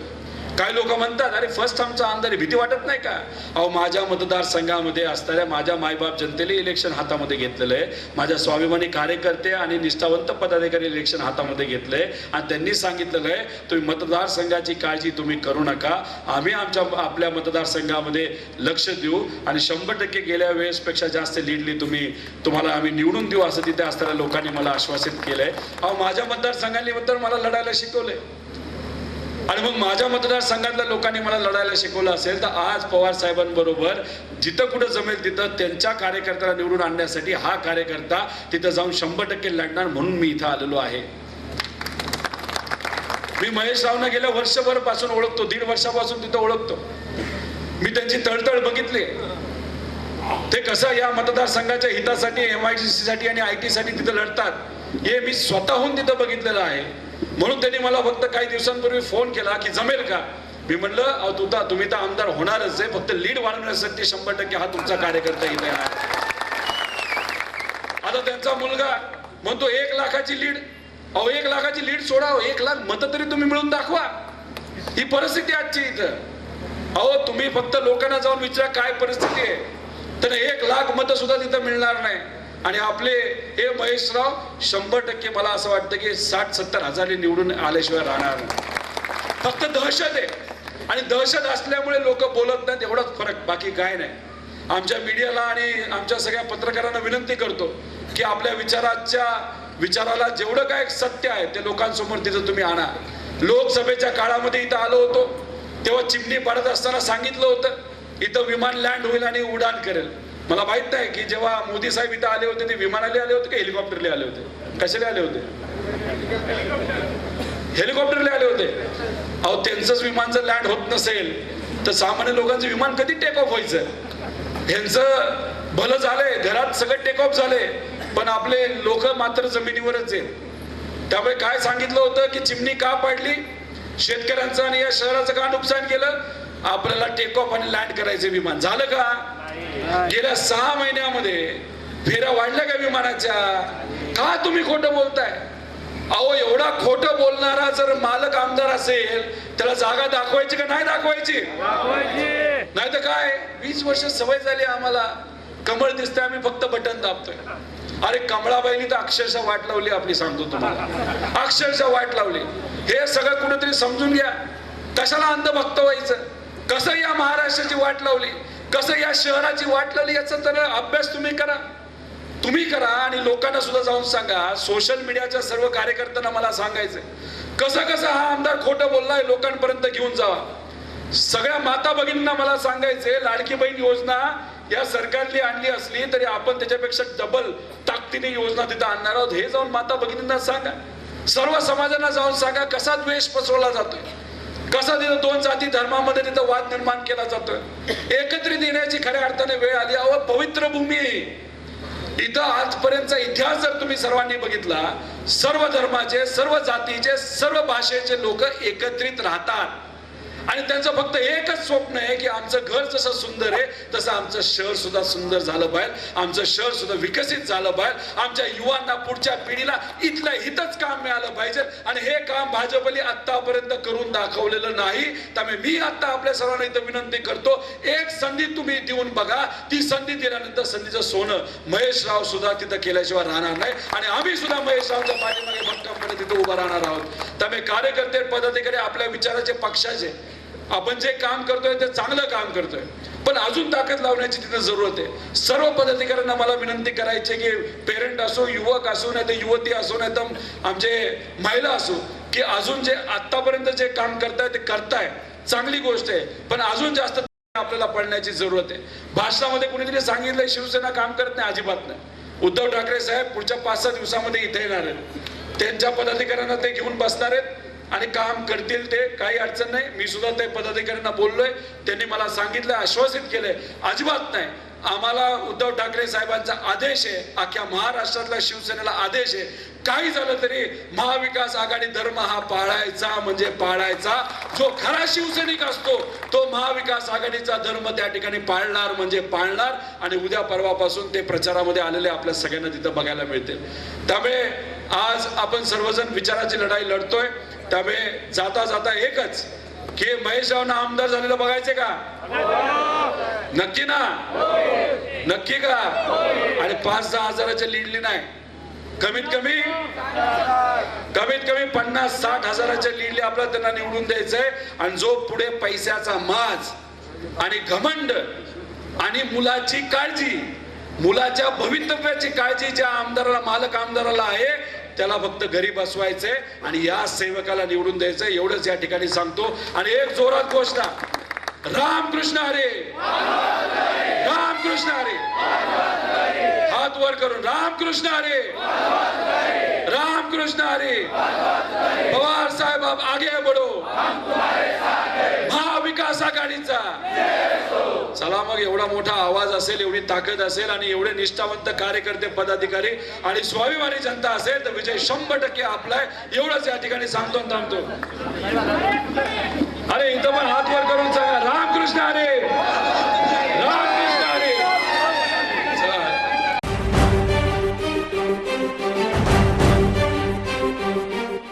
काही लोक म्हणतात अरे फर्स्ट टाइमचा आमदार, भीती वाटत नाही का? अहो माझ्या मतदारसंघामध्ये असणाऱ्या माझ्या मायबाप जनतेने इलेक्शन हातामध्ये घेतलेलं आहे, माझ्या स्वाभिमानी कार्यकर्ते आणि निष्ठावंत पदाधिकारी इलेक्शन हातामध्ये घेतलंय आणि त्यांनी सांगितलेलं आहे तुम्ही मतदारसंघाची काळजी तुम्ही करू नका, आम्ही आपल्या मतदारसंघामध्ये लक्ष देऊ आणि 100% गेल्या वेळेसपेक्षा जास्त लीडली तुम्हाला आम्ही निवडून देऊ असं तिथे असणाऱ्या लोकांनी मला आश्वासित केलंय. अहो माझ्या मतदारसंघानिमित्त मला लढायला शिकवलंय आणि मग माझ्या मतदारसंघातल्या लोकांनी मला लढायला शिकवलं असेल तर आज पवार साहेबांबरोबर जिथं कुठं जमेल तिथं त्यांच्या कार्यकर्त्याला निवडून आणण्यासाठी हा कार्यकर्ता तिथं जाऊन 100% लढणार, म्हणून मी इथं आलेलो आहे. मी महेश रावना गेल्या वर्षभर पासून ओळखतो, 1.5 वर्षापासून तिथं ओळखतो. मी त्यांची तळतळ बघितली, ते कसं या मतदारसंघाच्या हितासाठी MIDC साठी आणि IT साठी तिथं लढतात हे मी स्वतःहून तिथं बघितलेलं आहे. म्हणून त्यांनी मला फक्त काही दिवसांपूर्वी फोन केला की जमेल का? मी म्हणलं तुम्ही तर आमदार होणारच आहे, फक्त लीड वाढवण्यासाठी 100% हा तुमचा कार्यकर्ता इथे आहे. आता त्यांचा मुलगा म्हणतो 1 लाखाची लीड. अहो 1 लाखाची लीड सोडा, 1 लाख मतं तरी तुम्ही मिळून दाखवा. ही परिस्थिती आजची इथं. अहो तुम्ही फक्त लोकांना जाऊन विचारा काय परिस्थिती आहे, तर 1 लाख मतं सुद्धा तिथं मिळणार नाही. आणि आपले हे महेशराव 100% मला असं वाटतं की 60-70 हजार निवडून आल्याशिवाय राहणार. फक्त दहशत आहे आणि दहशत असल्यामुळे लोक बोलत नाहीत, एवढाच फरक, बाकी काय नाही. आमच्या मीडियाला आणि आमच्या सगळ्या पत्रकारांना विनंती करतो की आपल्या विचाराला जेवढं काय सत्य आहे ते लोकांसमोर तिथं तुम्ही आणा. लोकसभेच्या काळामध्ये इथं आलो होतो तेव्हा चिमणी पडत असताना सांगितलं होतं इथं विमान लँड होईल आणि उड्डाण करेल. मला माहित नाही की जेव्हा मोदी साहेब इथं आले होते ते विमानाने आले होते की हेलिकॉप्टरने आले होते, कशाने आले होते? हेलिकॉप्टरने आले होते. अहो त्यांचंच विमान जर लँड होत नसेल तर सामान्य लोकांचं विमान कधी टेक ऑफ व्हायचं? ह्यांचं भलं झालंय, घरात सगळं टेक ऑफ झाले, पण आपले लोक मात्र जमिनीवरच आहेत. त्यामुळे काय सांगितलं होतं की चिमणी का पाडली, शेतकऱ्यांचं आणि या शहराचं का नुकसान केलं, आपल्याला टेक ऑफ आणि लँड करायचं विमान. झालं का? गेल्या 6 महिन्यामध्ये फेऱ्या वाढल्या का विमानाच्या? का तुम्ही खोटं बोलताय? अहो एवढा खोटं बोलणारा जर मालक आमदार असेल त्याला जागा दाखवायची का नाही दाखवायची? नाही तर काय 20 वर्ष सवय झाली आम्हाला, कमळ दिसते आम्ही फक्त बटन दाबतोय. अरे कमळाबाईंनी तर अक्षरशः वाट लावली आपली, सांगतो तुम्हाला, अक्षरशः वाट लावली. हे सगळं कुठेतरी समजून घ्या. कशाला अंधभक्त व्हायचं? कसं या महाराष्ट्राची वाट लावली, कसं या शहराची वाट लावली याचा तर अभ्यास तुम्ही करा आणि लोकांना सुद्धा जाऊन सांगा. सोशल मीडियाच्या सर्व कार्यकर्त्यांना मला सांगायचंय कसं हा आमदार खोटं बोललाय लोकांपर्यंत घेऊन जावा. सगळ्या माता भगिनींना मला सांगायचंय लाडकी बहीण योजना या सरकारने आणली असली तरी आपण त्याच्यापेक्षा डबल ताकदीने योजना तिथं आणणार आहोत. हे जाऊन माता भगिनींना सांगा, सर्व समाजांना जाऊन सांगा कसा द्वेष पसरवला जातोय, कसा तिथं 2 जाती धर्मामध्ये तिथं वाद निर्माण केला जातोय. एकत्रित येण्याची खऱ्या अर्थाने वेळ आली. अहो पवित्र भूमी इथं आजपर्यंतचा इतिहास जर तुम्ही सर्वांनी बघितला, सर्व धर्माचे, सर्व जातीचे, सर्व भाषेचे लोक एकत्रित राहतात. आणि त्यांचं फक्त एकच स्वप्न आहे की आमचं घर जसं सुंदर आहे तसं आमचं शहर सुद्धा सुंदर झालं पाहिजे, आमचं शहर सुद्धा विकसित झालं पाहिजे, आमच्या युवांना पुढच्या पिढीला इथल्या हितच काम मिळालं पाहिजे. आणि हे काम भाजपने आतापर्यंत करून दाखवलेलं नाही. त्यामुळे मी आता आपल्या सर्वांना इथं विनंती करतो, एक संधी तुम्ही देऊन बघा. ती संधी दिल्यानंतर संधीचं सोनं महेश राव सुद्धा तिथं केल्याशिवाय राहणार नाही आणि आम्ही सुद्धा महेश रावच्या पाठीमागे भक्कमपणे तिथं उभं राहणार आहोत. त्यामुळे कार्यकर्ते पदाधिकारी आपल्या विचाराचे पक्षाचे आपण जे काम करतोय ते चांगलं काम करतोय, पण अजून ताकद लावण्याची तिथे जरूरत आहे. सर्व पदाधिकाऱ्यांना मला विनंती करायची की पेरेंट असो, युवक असो, नाही तर युवती असो, नाही तर आमचे महिला असो, की अजून जे आतापर्यंत जे काम करताय ते करताय, चांगली गोष्ट आहे, पण अजून जास्त आपल्याला पडण्याची जरूरत आहे. भाषणामध्ये कुणीतरी सांगितलंय शिवसेना काम करत नाही, अजिबात नाही. उद्धव ठाकरे साहेब पुढच्या 5-6 दिवसामध्ये इथे येणार आहेत, त्यांच्या पदाधिकाऱ्यांना ते घेऊन बसणार आहेत आणि काम करतील, ते काही अडचण नाही. मी सुद्धा ते पदाधिकाऱ्यांना बोललोय, त्यांनी मला सांगितलं, आश्वासित केलंय, अजिबात नाही. आम्हाला उद्धव ठाकरे साहेबांचा आदेश आहे, अख्ख्या महाराष्ट्रातल्या शिवसेनेला आदेश आहे, काही झालं तरी महाविकास आघाडी धर्म हा पाळायचा म्हणजे पाळायचा. जो खरा शिवसैनिक असतो तो महाविकास आघाडीचा धर्म त्या ठिकाणी पाळणार म्हणजे पाळणार. आणि उद्या परवापासून ते प्रचारामध्ये आलेले आपल्या सगळ्यांना तिथं बघायला मिळतील. त्यामुळे आज आपण सर्वजण विचाराची लढाई लढतोय. त्यामुळे जाता जाता एकच की महेश रावना आमदार झालेलं बघायचे का? नक्की ना? नक्की का? आणि 5-10 हजाराच्या लीडली नाही, कमीत कमी 50-60 हजाराच्या लीडली आपल्याला त्यांना निवडून द्यायचंय. आणि जो पुढे पैशाचा माज आणि घमंड आणि मुलाची काळजी, मुलाच्या भवितव्याची काळजी ज्या आमदाराला, मालक आमदाराला आहे, त्याला फक्त घरी बसवायचंय आणि या सेवकाला निवडून द्यायचंय, एवढंच या ठिकाणी सांगतो. आणि एक जोरात घोषणा, रामकृष्ण हरी, रामकृष्ण हरी, हात वर करून रामकृष्ण हरी, रामकृष्ण हरी, पवार साहेब आप आगे बढो, महाविकास आघाडीचा. चला मग, एवढा मोठा आवाज असेल, एवढी ताकद असेल आणि एवढे निष्ठावंत कार्यकर्ते, पदाधिकारी आणि स्वाभिमानी जनता असेल तर विजय 100% आपला आहे. एवढंच या ठिकाणी सांगतो आणि थांबतो. अरे इथं पण हात वर करून सांगा, रामकृष्ण हरी.